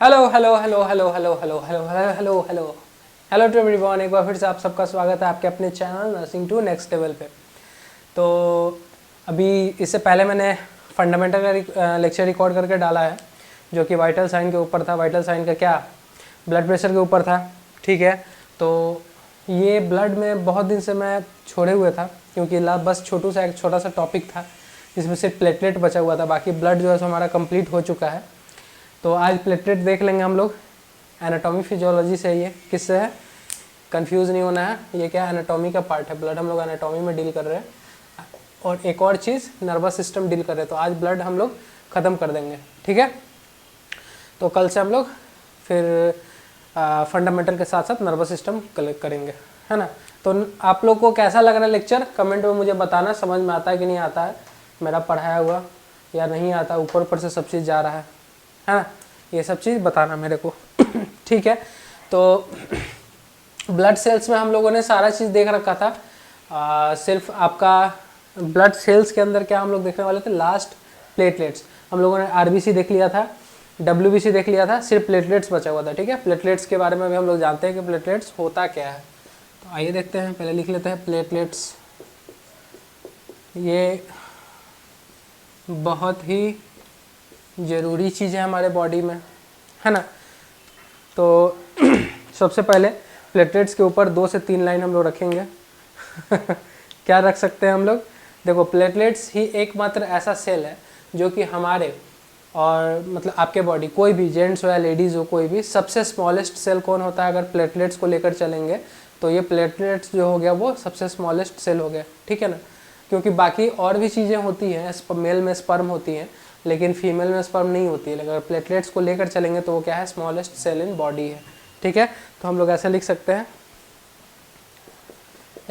Hello hello hello hello hello hello hello hello hello hello hello to everyone. एक बार फिर से आप सबका स्वागत है आपके अपने channel nursing to next level पे। तो अभी इससे पहले मैंने फंडामेंटल का लेक्चर रिकॉर्ड करके डाला है, जो कि वाइटल साइन के ऊपर था। वाइटल साइन का क्या, ब्लड प्रेशर के ऊपर था। ठीक है, तो ये ब्लड में बहुत दिन से मैं छोड़े हुए था, क्योंकि बस एक छोटा सा टॉपिक था जिसमें सिर्फ प्लेटलेट बचा हुआ था। बाकी ब्लड जो है सो हमारा कंप्लीट हो चुका है। तो आज प्लेटलेट देख लेंगे हम लोग। एनाटॉमी फिजियोलॉजी से ये किससे है, कंफ्यूज नहीं होना है। ये क्या एनाटॉमी का पार्ट है, ब्लड हम लोग एनाटॉमी में डील कर रहे हैं। और एक और चीज़ नर्वस सिस्टम डील कर रहे हैं। तो आज ब्लड हम लोग ख़त्म कर देंगे, ठीक है। तो कल से हम लोग फिर फंडामेंटल के साथ साथ नर्वस सिस्टम कलेक्ट करेंगे, है ना। तो आप लोग को कैसा लग रहा है लेक्चर, कमेंट में मुझे बताना। समझ में आता है कि नहीं आता है मेरा पढ़ाया हुआ, या नहीं आता, ऊपर ऊपर से सब चीज़ जा रहा है ना। ये सब चीज़ बताना मेरे को ठीक है। तो ब्लड सेल्स में हम लोगों ने सारा चीज़ देख रखा था। सिर्फ आपका ब्लड सेल्स के अंदर क्या हम लोग देखने वाले थे, लास्ट प्लेटलेट्स। हम लोगों ने आरबीसी देख लिया था, डब्ल्यूबीसी देख लिया था, सिर्फ प्लेटलेट्स बचा हुआ था। ठीक है, प्लेटलेट्स के बारे में भी हम लोग जानते हैं कि प्लेटलेट्स होता क्या है। तो आइए देखते हैं, पहले लिख लेते हैं प्लेटलेट्स। ये बहुत ही ज़रूरी चीज़ है हमारे बॉडी में, है ना। तो सबसे पहले प्लेटलेट्स के ऊपर 2 से 3 लाइन हम लोग रखेंगे क्या रख सकते हैं हम लोग, देखो प्लेटलेट्स ही एकमात्र ऐसा सेल है जो कि हमारे और मतलब आपके बॉडी, कोई भी जेंट्स हो या लेडीज़ हो, कोई भी, सबसे स्मॉलेस्ट सेल कौन होता है। अगर प्लेटलेट्स को लेकर चलेंगे तो ये प्लेटलेट्स जो हो गया वो सबसे स्मॉलेस्ट सेल हो गया, ठीक है ना। क्योंकि बाकी और भी चीज़ें होती हैं, मेल में स्पर्म होती हैं लेकिन फीमेल में स्पर्म नहीं होती है। लेकिन अगर प्लेटलेट्स को लेकर चलेंगे तो वो क्या है, स्मॉलेस्ट सेल इन बॉडी है, ठीक है। तो हम लोग ऐसे लिख सकते हैं,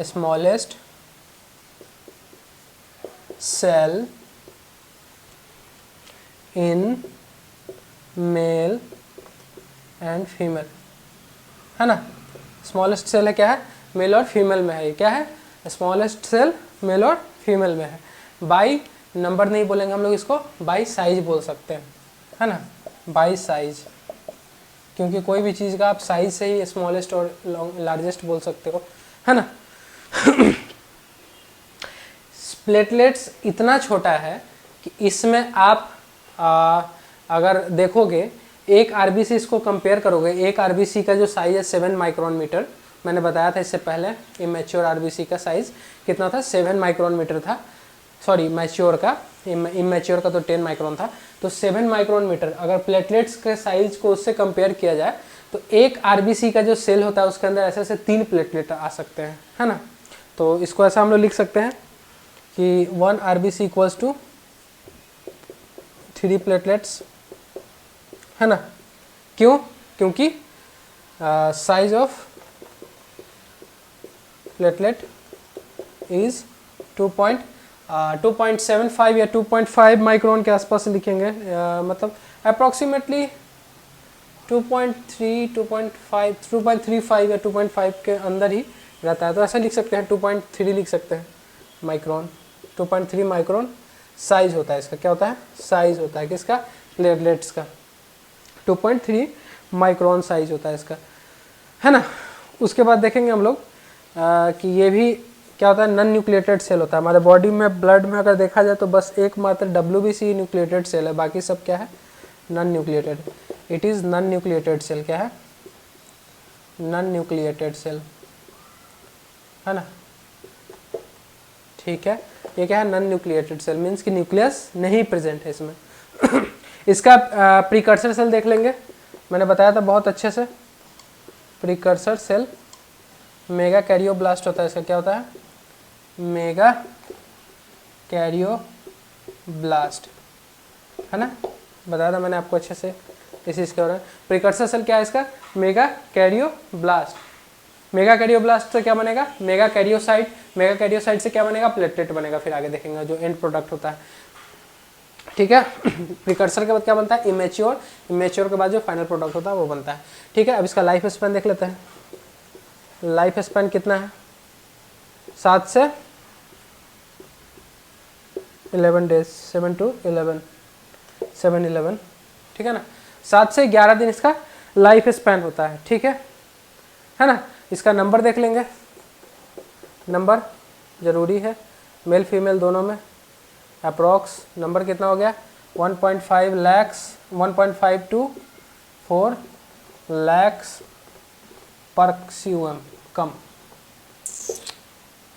smallest cell in male and female, है ना। स्मॉलेस्ट सेल है क्या है, मेल और फीमेल में है। ये क्या है, स्मॉलेस्ट सेल मेल और फीमेल में है। बाई नंबर नहीं बोलेंगे हम लोग इसको, बाई साइज बोल सकते हैं, है ना, बाई साइज। क्योंकि कोई भी चीज़ का आप साइज से ही स्मॉलेस्ट और लार्जेस्ट बोल सकते हो, है ना प्लेटलेट्स इतना छोटा है कि इसमें आप अगर देखोगे, एक आरबीसी इसको कंपेयर करोगे, एक आरबीसी का जो साइज है 7 माइक्रोन मीटर, मैंने बताया था इससे पहले इमेच्योर आरबीसी का साइज कितना था, 7 माइक्रोन मीटर था। सॉरी, मैच्योर का, इमेच्योर का तो 10 माइक्रोन था। तो 7 माइक्रोन मीटर अगर प्लेटलेट्स के साइज को उससे कंपेयर किया जाए तो एक आरबीसी का जो सेल होता है उसके अंदर ऐसे ऐसे 3 प्लेटलेट आ सकते हैं, है ना। तो इसको ऐसा हम लोग लिख सकते हैं कि 1 आरबीसी इक्वल्स टू 3 प्लेटलेट्स, है ना। क्यों, क्योंकि साइज ऑफ प्लेटलेट इज 2.75 या 2.5 माइक्रोन के आसपास लिखेंगे। मतलब अप्रॉक्सीमेटली 2.3, 2.5, 2.35 या 2.5 के अंदर ही रहता है। तो ऐसा लिख सकते हैं, 2.3 लिख सकते हैं माइक्रोन। 2.3 माइक्रोन साइज होता है इसका। क्या होता है, साइज होता है किसका, प्लेटलेट्स का। 2.3 माइक्रोन साइज होता है इसका, है ना। उसके बाद देखेंगे हम लोग कि ये भी क्या होता है, नॉन न्यूक्लिएटेड सेल होता है हमारे बॉडी में। ब्लड में अगर देखा जाए तो बस एकमात्र डब्ल्यूबीसी न्यूक्लिएटेड सेल है, बाकी सब क्या है, non nucleated. It is non nucleated cell. क्या है, नॉन न्यूक्लिएटेड सेल, है ना, ठीक है। ये क्या है, नॉन न्यूक्लिएटेड सेल, मीन्स कि न्यूक्लियस नहीं प्रेजेंट है इसमें इसका प्रीकर्सर सेल देख लेंगे, मैंने बताया था बहुत अच्छे से। प्रीकर्सर सेल मेगा कैरियोब्लास्ट होता है इसका। क्या होता है, मेगा कैरियोब्लास्ट, है ना, बताया था मैंने आपको अच्छे से इस चीज़ के बारे में। प्रिकर्सर सेल क्या है इसका, मेगा कैरियोब्लास्ट। मेगा कैरियोब्लास्ट से क्या बनेगा, मेगा कैरियोसाइट। मेगा कैरियोसाइट से क्या बनेगा, प्लेटलेट बनेगा। फिर आगे देखेंगे जो एंड प्रोडक्ट होता है, ठीक है। प्रिकर्सर के बाद क्या बनता है, इमेच्योर। इमेच्योर के बाद जो फाइनल प्रोडक्ट होता है वो बनता है, ठीक है। अब इसका लाइफ स्पैन देख लेते हैं। लाइफ स्पैन कितना है, 7 से 11 डेज, 7 to 11, 7-11, ठीक है ना। 7 से 11 दिन इसका लाइफ स्पैन होता है, ठीक है ना। इसका नंबर देख लेंगे, नंबर ज़रूरी है मेल फीमेल दोनों में। अप्रॉक्स नंबर कितना हो गया 1.5 लैक्स, 1.5 to 4 लैक्स पर CUM कम,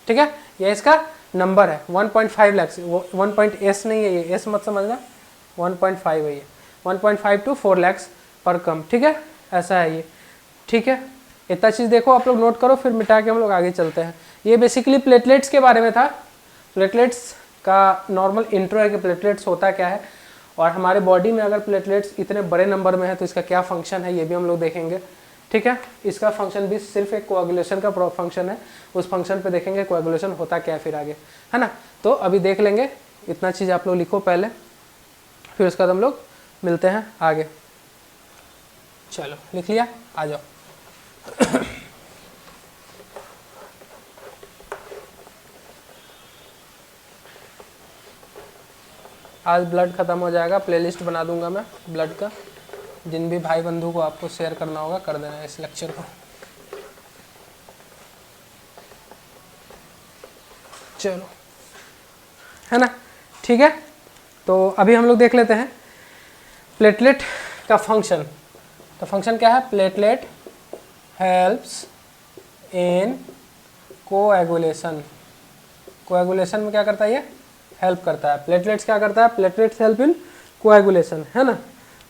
ठीक है। ये इसका नंबर है 1.5 लैक्स, 1.s नहीं है ये, s मत समझना, 1.5 है ये, 1.5 to 4 लैक्स पर कम, ठीक है, ऐसा है ये, ठीक है। इतना चीज़ देखो आप लोग नोट करो, फिर मिटा के हम लोग आगे चलते हैं। ये बेसिकली प्लेटलेट्स के बारे में था। प्लेटलेट्स का नॉर्मल इंट्रो है कि प्लेटलेट्स होता क्या है, और हमारे बॉडी में अगर प्लेटलेट्स इतने बड़े नंबर में है तो इसका क्या फंक्शन है ये भी हम लोग देखेंगे, ठीक है। इसका फंक्शन भी सिर्फ एक कोआगुलेशन का फंक्शन है, उस फंक्शन पे देखेंगे कोआगुलेशन होता क्या है फिर आगे, है ना। तो अभी देख लेंगे, इतना चीज़ आप लोग लिखो पहले, फिर उसके बाद हम लोग मिलते हैं आगे। चलो लिख लिया, आ जाओ। आज ब्लड ख़त्म हो जाएगा, प्लेलिस्ट बना दूंगा मैं ब्लड का, जिन भी भाई बंधु को आपको शेयर करना होगा कर देना इस लेक्चर को। चलो, है ना, ठीक है। तो अभी हम लोग देख लेते हैं प्लेटलेट का फंक्शन। तो फंक्शन क्या है, platelet helps in coagulation. Coagulation में क्या करता है ये, हेल्प करता है। प्लेटलेट्स क्या करता है, प्लेटलेट्स हेल्प इन कोएगुलेशन, है ना।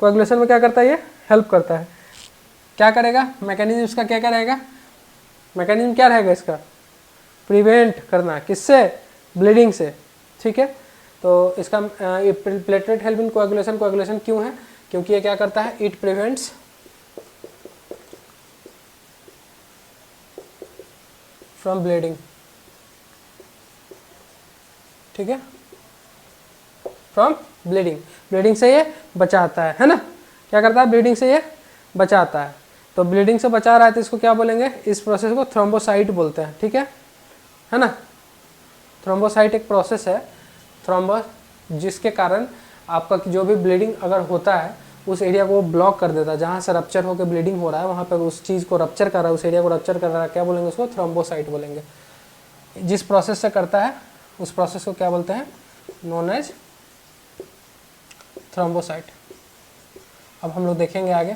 कोएगुलेशन में क्या करता है ये, हेल्प करता है। क्या करेगा, मैकेनिज्म इसका क्या रहेगा, मैकेनिज्म क्या रहेगा इसका, प्रिवेंट करना, किससे, ब्लीडिंग से, ठीक है। तो इसका platelet help in coagulation, coagulation क्यों है, क्योंकि ये क्या करता है, इट प्रिवेंट्स फ्रॉम ब्लीडिंग, ठीक है, फ्रॉम ब्लीडिंग, ब्लीडिंग से ये बचाता है ना। क्या करता है, ब्लीडिंग से ये बचाता है। तो ब्लीडिंग से बचा रहा है तो इसको क्या बोलेंगे, इस प्रोसेस को थ्रोम्बोसाइट बोलते हैं, ठीक है ना। थ्रोम्बोसाइट एक प्रोसेस है, थ्रोम्बस, जिसके कारण आपका जो भी ब्लीडिंग अगर होता है उस एरिया को ब्लॉक कर देता है, जहाँ से रप्चर होकर ब्लीडिंग हो रहा है वहाँ पर उस चीज़ को रप्चर कर रहा है, उस एरिया को रप्चर कर रहा है, क्या बोलेंगे उसको, थ्रोम्बोसाइट बोलेंगे। जिस प्रोसेस से करता है उस प्रोसेस को क्या बोलते हैं, नोन एज थ्रोम्बोसाइट। अब हम लोग देखेंगे आगे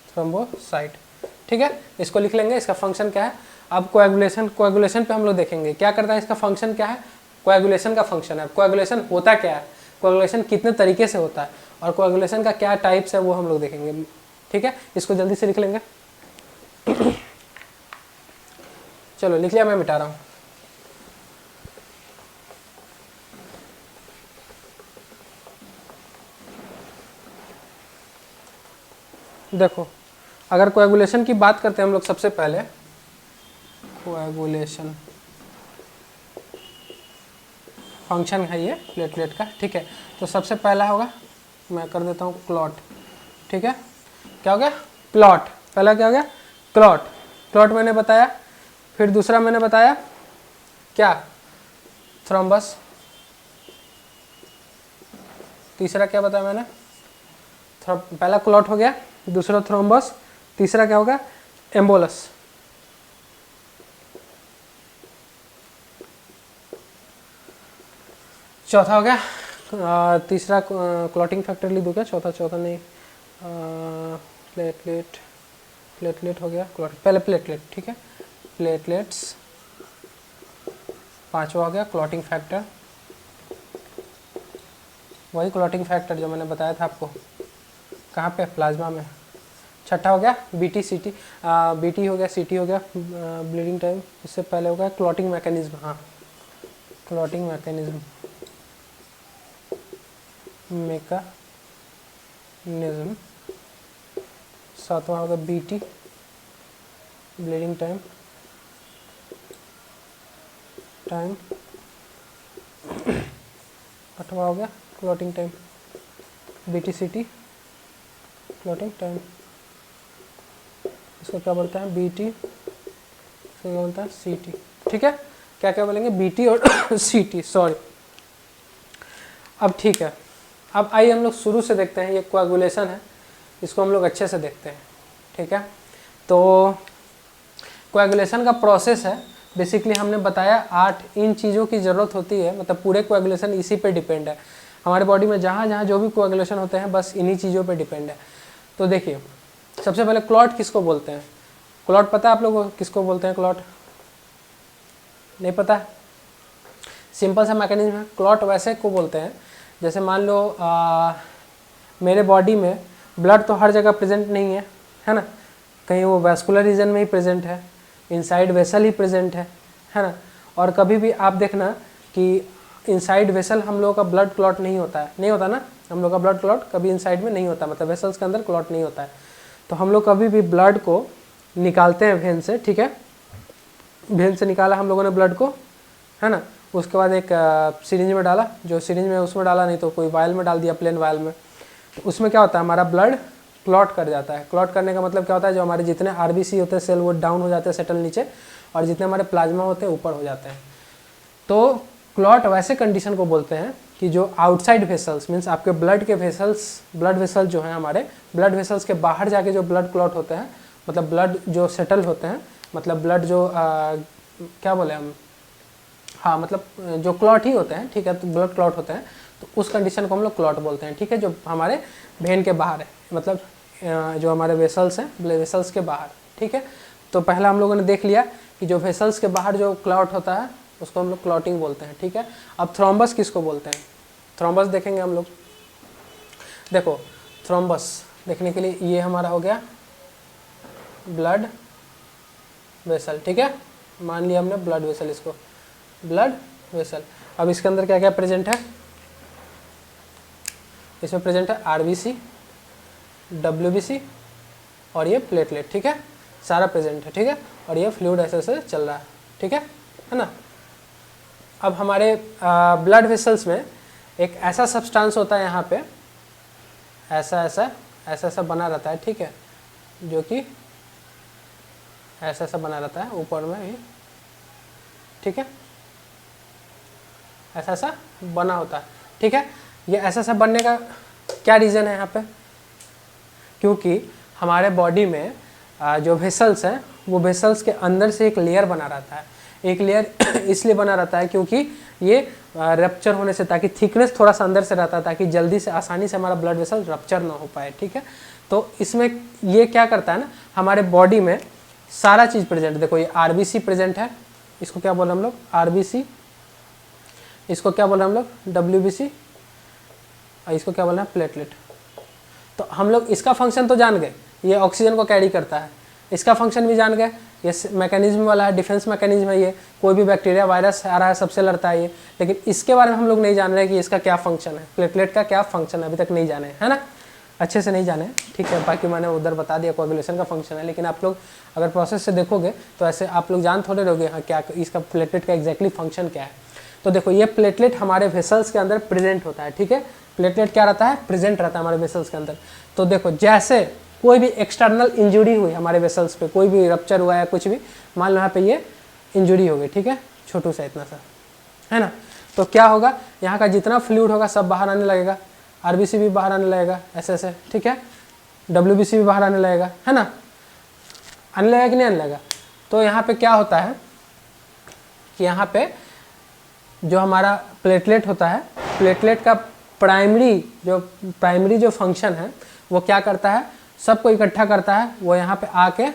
थ्रोम्बोसाइट, ठीक है। इसको लिख लेंगे, इसका फंक्शन क्या है। अब कोएगुलेशन, कोएगुलेशन पे हम लोग देखेंगे क्या करता है, इसका फंक्शन क्या है, कोएगुलेशन का फंक्शन है। कोएगुलेशन होता क्या है, कोएगुलेशन कितने तरीके से होता है, और कोएगुलेशन का क्या टाइप्स है वो हम लोग देखेंगे, ठीक है। इसको जल्दी से लिख लेंगे। चलो लिख लिया, मैं मिटा रहा हूँ। देखो, अगर कोएगुलेशन की बात करते हैं हम लोग, सबसे पहले कोएगुलेशन फंक्शन है ये प्लेटलेट का, ठीक है। तो सबसे पहला होगा, मैं कर देता हूँ क्लॉट, ठीक है। क्या हो गया, क्लॉट, पहला क्या हो गया, क्लॉट, क्लॉट मैंने बताया। फिर दूसरा मैंने बताया क्या, थ्रोम्बस। तीसरा क्या बताया मैंने, पहला क्लॉट हो गया, दूसरा थ्रोम्बस, तीसरा क्या होगा, एम्बोलस। चौथा हो गया, तीसरा क्लॉटिंग फैक्टर लिख दूँ क्या, चौथा नहीं, प्लेटलेट, प्लेटलेट हो गया, क्लॉट, पहले प्लेटलेट, ठीक है, प्लेटलेट्स। पांचवा हो गया क्लॉटिंग फैक्टर, वही क्लॉटिंग फैक्टर जो मैंने बताया था आपको, कहाँ पे, प्लाज्मा में। छठा हो गया बीटी सीटी, बीटी हो गया, सीटी हो गया, ब्लीडिंग टाइम। इससे पहले हो गया क्लॉटिंग मैकेनिज्म, हाँ क्लॉटिंग मैकेनिज्म, मैकेनिज्म। सातवां होगा बीटी, ब्लीडिंग टाइम, टाइम। आठवां हो गया क्लॉटिंग टाइम, बीटी सीटी, क्लॉटिंग टाइम। इसको क्या बोलते हैं, बीटी, इसको क्या बोलता है, सीटी, ठीक है। क्या क्या बोलेंगे, बीटी और सीटी, सॉरी। अब ठीक है, अब आइए हम लोग शुरू से देखते हैं, ये कोएगुलेशन है, इसको हम लोग अच्छे से देखते हैं, ठीक है। तो कोएगुलेशन का प्रोसेस है, बेसिकली हमने बताया 8 इन चीज़ों की ज़रूरत होती है, मतलब पूरे कोएगुलेशन इसी पे डिपेंड है। हमारे बॉडी में जहाँ जहाँ जो भी कोएगुलेशन होते हैं बस इन्हीं चीज़ों पे डिपेंड है। तो देखिए, सबसे पहले क्लॉट किसको बोलते हैं? क्लॉट पता है आप लोगों को किसको बोलते हैं? क्लॉट नहीं पता? सिंपल सा मैकेनिज्म है। क्लॉट वैसे को बोलते हैं, जैसे मान लो मेरे बॉडी में ब्लड तो हर जगह प्रेजेंट नहीं है ना, कहीं वो वैस्कुलर रीजन में ही प्रेजेंट है, इनसाइड वेसल ही प्रेजेंट है ना। और कभी भी आप देखना कि इनसाइड वेसल हम लोगों का ब्लड क्लॉट नहीं होता है, नहीं होता ना, हम लोग का ब्लड क्लॉट कभी इनसाइड में नहीं होता, मतलब वेसल्स के अंदर क्लॉट नहीं होता है। तो हम लोग कभी भी ब्लड को निकालते हैं वेन से, ठीक है, वेन से निकाला हम लोगों ने ब्लड को, है ना, उसके बाद एक सिरिंज में डाला, जो सिरिंज में उसमें डाला नहीं तो कोई वायल में डाल दिया, प्लेन वायल में, तो उसमें क्या होता है, हमारा ब्लड क्लॉट कर जाता है। क्लॉट करने का मतलब क्या होता है, जो हमारे जितने आरबीसी होते हैं सेल वो डाउन हो जाते हैं, सेटल नीचे, और जितने हमारे प्लाज्मा होते हैं ऊपर हो जाते हैं। तो क्लॉट वैसे कंडीशन को बोलते हैं कि जो आउटसाइड वेसल्स मीन्स आपके ब्लड के वेसल्स, ब्लड वेसल जो हैं हमारे ब्लड वेसल्स के बाहर जाके जो ब्लड क्लॉट होते हैं, मतलब ब्लड जो सेटल होते हैं, मतलब ब्लड जो क्या बोले हम, हाँ मतलब जो क्लॉट ही होते हैं, ठीक है, तो ब्लड क्लॉट होते हैं, तो उस कंडीशन को हम लोग क्लॉट बोलते हैं, ठीक है, जो हमारे वेन के बाहर है, मतलब जो हमारे वेसल्स हैं ब्लड वेसल्स के बाहर, ठीक है। तो पहला हम लोगों ने देख लिया कि जो वेसल्स के बाहर जो क्लॉट होता है उसको हम लोग क्लॉटिंग बोलते हैं, ठीक है। अब थ्रोम्बस किसको बोलते हैं? थ्रोम्बस देखेंगे हम लोग। देखो थ्रोम्बस देखने के लिए ये हमारा हो गया ब्लड वेसल, ठीक है, मान लिया हमने ब्लड वेसल, इसको ब्लड वेसल। अब इसके अंदर क्या क्या प्रेजेंट है? इसमें प्रेजेंट है आरबीसी, डब्ल्यूबीसी और ये प्लेटलेट, ठीक है, सारा प्रेजेंट है, ठीक है, और ये फ्लूइड ऐसे ऐसे चल रहा है, ठीक है ना। अब हमारे ब्लड वेसल्स में एक ऐसा सब्सटेंस होता है यहाँ पे, ऐसा ऐसा ऐसा ऐसा बना रहता है, ठीक है, जो कि ऐसा ऐसा बना रहता है ऊपर में ही, ठीक है, ऐसा ऐसा बना होता है, ठीक है। ये ऐसा ऐसा बनने का क्या रीज़न है यहाँ पे? क्योंकि हमारे बॉडी में जो वेसल्स हैं वो वेसल्स के अंदर से एक लेयर बना रहता है। एक लेयर इसलिए बना रहता है क्योंकि ये रप्चर होने से, ताकि थिकनेस थोड़ा सा अंदर से रहता है, ताकि जल्दी से आसानी से हमारा ब्लड वेसल रप्चर ना हो पाए, ठीक है। तो इसमें ये क्या करता है ना, हमारे बॉडी में सारा चीज़ प्रेजेंट, देखो ये आरबीसी प्रेजेंट है, इसको क्या बोले हम लोग? आरबीसी। इसको क्या बोले हम लोग? डब्ल्यूबीसी। और इसको क्या बोले हैं? प्लेटलेट। तो हम लोग इसका फंक्शन तो जान गए, ये ऑक्सीजन को कैरी करता है, इसका फंक्शन भी जान गए, ये मैकेनिज्म वाला है, डिफेंस मैकेनिज्म है, ये कोई भी बैक्टीरिया वायरस आ रहा है सबसे लड़ता है ये। लेकिन इसके बारे में हम लोग नहीं जान रहे कि इसका क्या फंक्शन है, प्लेटलेट का क्या फंक्शन है, अभी तक नहीं जाने, है ना, अच्छे से नहीं जाने, ठीक है। बाकी मैंने उधर बता दिया कोएगुलेशन का फंक्शन है, लेकिन आप लोग अगर प्रोसेस से देखोगे तो ऐसे आप लोग जान थोड़े रहोगे हाँ क्या इसका प्लेटलेट का एग्जैक्टली फंक्शन क्या है। तो देखो ये प्लेटलेट हमारे वेसल्स के अंदर प्रेजेंट होता है, ठीक है, प्लेटलेट क्या रहता है? प्रेजेंट रहता है हमारे वेसल्स के अंदर। तो देखो जैसे कोई भी एक्सटर्नल इंजुरी हुई हमारे वेसल्स पे, कोई भी रप्चर हुआ है कुछ भी, मान लो यहाँ पे ये इंजुरी हो गई, ठीक है, छोटू सा इतना सा, है ना, तो क्या होगा, यहाँ का जितना फ्लूइड होगा सब बाहर आने लगेगा, आरबीसी भी बाहर आने लगेगा ऐसे ऐसे, ठीक है, डब्ल्यूबीसी भी बाहर आने लगेगा, है ना, आने लगेगा कि नहीं आने लगेगा। तो यहाँ पे क्या होता है कि यहाँ पे जो हमारा प्लेटलेट होता है, प्लेटलेट का प्राइमरी जो फंक्शन है वो क्या करता है, सबको इकट्ठा करता है, वो यहाँ पे आके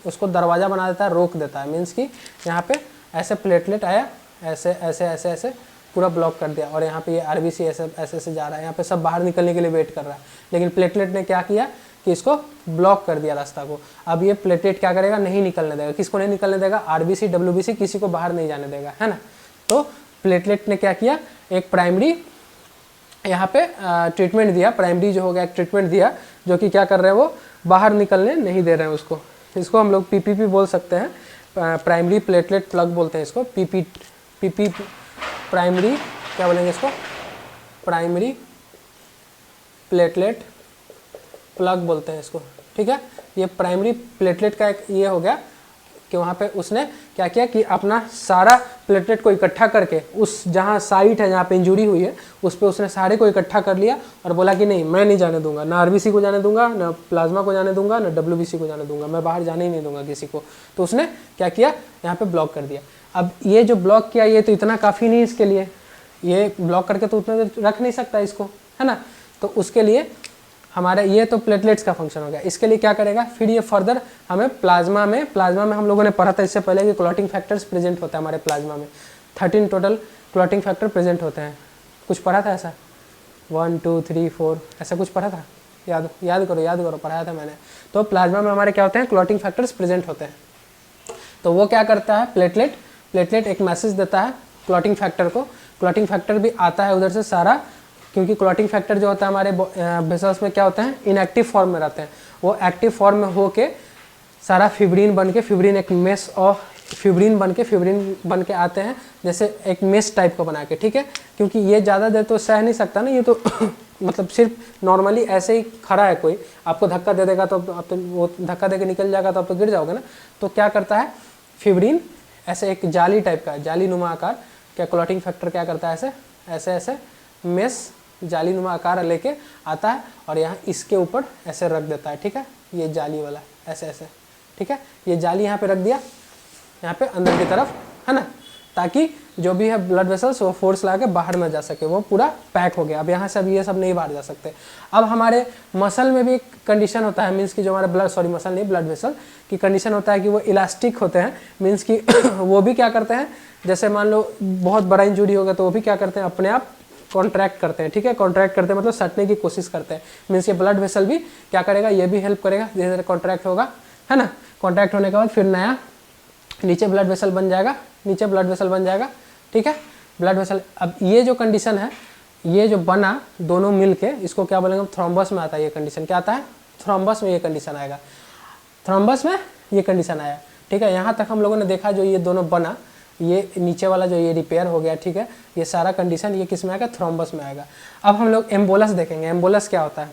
उसको दरवाज़ा बना देता है, रोक देता है, मीन्स कि यहाँ पे ऐसे प्लेटलेट आया, ऐसे ऐसे ऐसे ऐसे पूरा ब्लॉक कर दिया, और यहाँ पे ये आरबीसी ऐसे ऐसे ऐसे जा रहा है, यहाँ पे सब बाहर निकलने के लिए वेट कर रहा है, लेकिन प्लेटलेट ने क्या किया कि इसको ब्लॉक कर दिया रास्ता को। अब ये प्लेटलेट क्या करेगा, नहीं निकलने देगा, किसको नहीं निकलने देगा? आरबीसी डब्ल्यूबीसी, किसी को बाहर नहीं जाने देगा, है ना। तो प्लेटलेट ने क्या किया, एक प्राइमरी यहाँ पे ट्रीटमेंट दिया, प्राइमरी जो हो गया एक ट्रीटमेंट दिया, जो कि क्या कर रहे हैं, वो बाहर निकलने नहीं दे रहे हैं उसको। इसको हम लोग पीपीपी बोल सकते हैं, प्राइमरी प्लेटलेट प्लग बोलते हैं इसको, पीपी प्राइमरी क्या बोलेंगे इसको? प्राइमरी प्लेटलेट प्लग बोलते हैं इसको, ठीक है। ये प्राइमरी प्लेटलेट का एक ये हो गया कि वहाँ पे उसने क्या किया कि अपना सारा प्लेटलेट को इकट्ठा करके उस जहाँ साइट है जहाँ पे इंजरी हुई है उस पर उसने सारे को इकट्ठा कर लिया और बोला कि नहीं, मैं नहीं जाने दूंगा, ना आरबीसी को जाने दूंगा, ना प्लाज्मा को जाने दूंगा, ना डब्ल्यूबीसी को जाने दूंगा, मैं बाहर जाने ही नहीं दूंगा किसी को। तो उसने क्या किया, यहाँ पे ब्लॉक कर दिया। अब ये जो ब्लॉक किया ये तो इतना काफ़ी नहीं इसके लिए, ये ब्लॉक करके तो उतना देर रख नहीं सकता इसको, है ना। तो उसके लिए हमारा ये तो प्लेटलेट्स का फंक्शन हो गया। इसके लिए क्या करेगा, फिर ये फर्दर हमें प्लाज्मा में हम लोगों ने पढ़ा था इससे पहले कि क्लॉटिंग फैक्टर्स प्रेजेंट होता है हमारे प्लाज्मा में, 13 टोटल क्लॉटिंग फैक्टर प्रेजेंट होते हैं। कुछ पढ़ा था ऐसा, 1 2 3 4 ऐसा कुछ पढ़ा था, याद करो पढ़ाया था मैंने। तो प्लाज्मा में हमारे क्या होते हैं, क्लॉटिंग फैक्टर्स प्रेजेंट होते हैं। तो वो क्या करता है, प्लेटलेट एक मैसेज देता है क्लॉटिंग फैक्टर को, क्लॉटिंग फैक्टर भी आता है उधर से सारा, क्योंकि क्लॉटिंग फैक्टर जो होता है हमारे वेसल्स में क्या होते हैं, इनएक्टिव फॉर्म में रहते हैं, वो एक्टिव फॉर्म में होके सारा फिब्रिन बन के, फिब्रिन एक मेस और फिब्रिन बन के आते हैं, जैसे एक मेस टाइप का बना के, ठीक है। क्योंकि ये ज़्यादा देर तो सह नहीं सकता ना, ये तो मतलब सिर्फ नॉर्मली ऐसे ही खड़ा है, कोई आपको धक्का दे देगा तो आप तो वो धक्का दे के निकल जाएगा तो आप तो गिर जाओगे ना। तो क्या करता है फिब्रिन, ऐसे एक जाली टाइप का, जाली नुमा आकार, क्या क्लॉटिंग फैक्टर क्या करता है, ऐसे मेस जाली नुमा आकार लेके आता है और यहाँ इसके ऊपर ऐसे रख देता है, ठीक है। ये जाली वाला ऐसे, ठीक है, ये जाली यहाँ पे रख दिया, यहाँ पे अंदर की तरफ, है ना, ताकि जो भी है ब्लड वेसल्स वो फोर्स लगा के बाहर में जा सके, वो पूरा पैक हो गया। अब यहाँ से अब ये सब नहीं बाहर जा सकते। अब हमारे मसल में भी एक कंडीशन होता है, मीन्स की जो हमारे मसल नहीं, ब्लड वेसल की कंडीशन होता है कि वो इलास्टिक होते हैं, मीन्स की वो भी क्या करते हैं, जैसे मान लो बहुत बड़ा इंजुरी होगा तो वो भी क्या करते हैं, अपने आप कॉन्ट्रैक्ट करते हैं, ठीक है। कॉन्ट्रैक्ट करते हैं मतलब सटने की कोशिश करते हैं, मीन्स ये ब्लड वेसल भी क्या करेगा, ये भी हेल्प करेगा, धीरे धीरे कॉन्ट्रैक्ट होगा, है ना। कॉन्ट्रैक्ट होने के बाद फिर नया नीचे ब्लड वेसल बन जाएगा, ठीक है, ब्लड वेसल। अब ये जो कंडीशन है, ये जो बना दोनों मिल के, इसको क्या बोलेंगे, थ्रोम्बस में आता है ये कंडीशन, क्या आता है, थ्रोम्बस में ये कंडीशन आएगा, थ्रोम्बस में ये कंडीशन आया, ठीक है। यहाँ तक हम लोगों ने देखा जो ये दोनों बना, ये नीचे वाला जो ये रिपेयर हो गया, ठीक है, ये सारा कंडीशन ये किस में आएगा, थ्रोम्बस में आएगा। अब हम लोग एम्बोलस देखेंगे। एम्बोलस क्या होता है,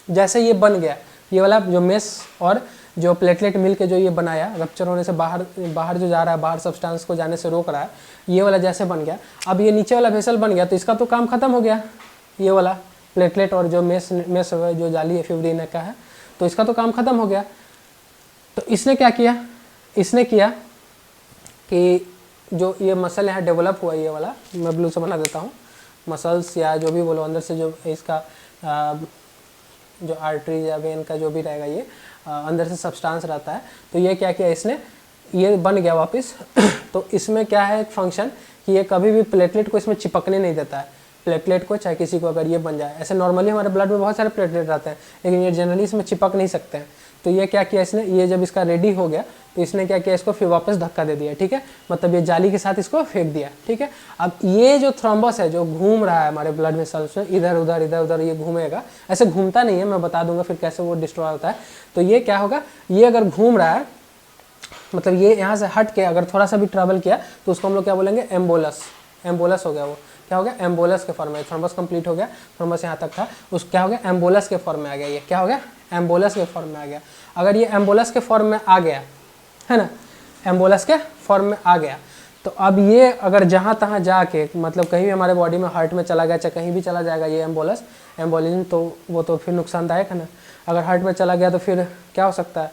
जैसे ये बन गया, ये वाला जो मेस और जो प्लेटलेट मिल के जो ये बनाया, रप्चर होने से बाहर जो जा रहा है, बाहर सब्सटेंस को जाने से रोक रहा है, ये वाला जैसे बन गया, अब ये नीचे वाला वेसल बन गया तो इसका तो काम खत्म हो गया, ये वाला प्लेटलेट और जो मेस जो जाली है फिब्रिन का है, तो इसका तो काम खत्म हो गया। तो इसने क्या किया, इसने किया कि जो ये मसल यहाँ डेवलप हुआ, ये वाला मैं ब्लू से बना देता हूँ, मसल्स या जो भी बोलो, अंदर से जो इसका जो आर्टरी या वेन का जो भी रहेगा, ये अंदर से सब्सटेंस रहता है। तो ये क्या किया इसने, ये बन गया वापस तो इसमें क्या है एक फंक्शन कि ये कभी भी प्लेटलेट को इसमें चिपकने नहीं देता है, प्लेटलेट को चाहे किसी को अगर ये बन जाए। ऐसे नॉर्मली हमारे ब्लड में बहुत सारे प्लेटलेट रहते हैं, लेकिन ये जनरली इसमें चिपक नहीं सकते हैं। तो ये क्या किया इसने, ये जब इसका रेडी हो गया तो इसने क्या किया, इसको फिर वापस धक्का दे दिया, ठीक है, मतलब ये जाली के साथ इसको फेंक दिया, ठीक है। अब ये जो थ्रोम्बस है जो घूम रहा है हमारे ब्लड वेसल्स में, इधर उधर ये घूमेगा, ऐसे घूमता नहीं है, मैं बता दूंगा फिर कैसे वो डिस्ट्रॉय होता है। तो ये क्या होगा, ये अगर घूम रहा है, मतलब ये यहाँ से हट के अगर थोड़ा सा भी ट्रैवल किया तो उसको हम लोग क्या बोलेंगे, एम्बोलस हो गया। वो क्या हो गया, एम्बोलस के फॉर्म में, थ्रोम्बस कंप्लीट हो गया, थ्रोम्बस यहाँ तक था, उस क्या हो गया, एम्बोलस के फॉर्म में आ गया। ये क्या हो गया, एम्बोलस के फॉर्म में आ गया। अगर ये एम्बोलस के फॉर्म में आ गया, है ना, एम्बोलस के फॉर्म में आ गया, तो अब ये अगर जहाँ तहाँ जाके, मतलब कहीं भी हमारे बॉडी में, हार्ट में चला गया, चाहे कहीं भी चला जाएगा ये एम्बोलिज्म, तो वो तो फिर नुकसानदायक है ना। अगर हार्ट में चला गया तो फिर क्या हो सकता है,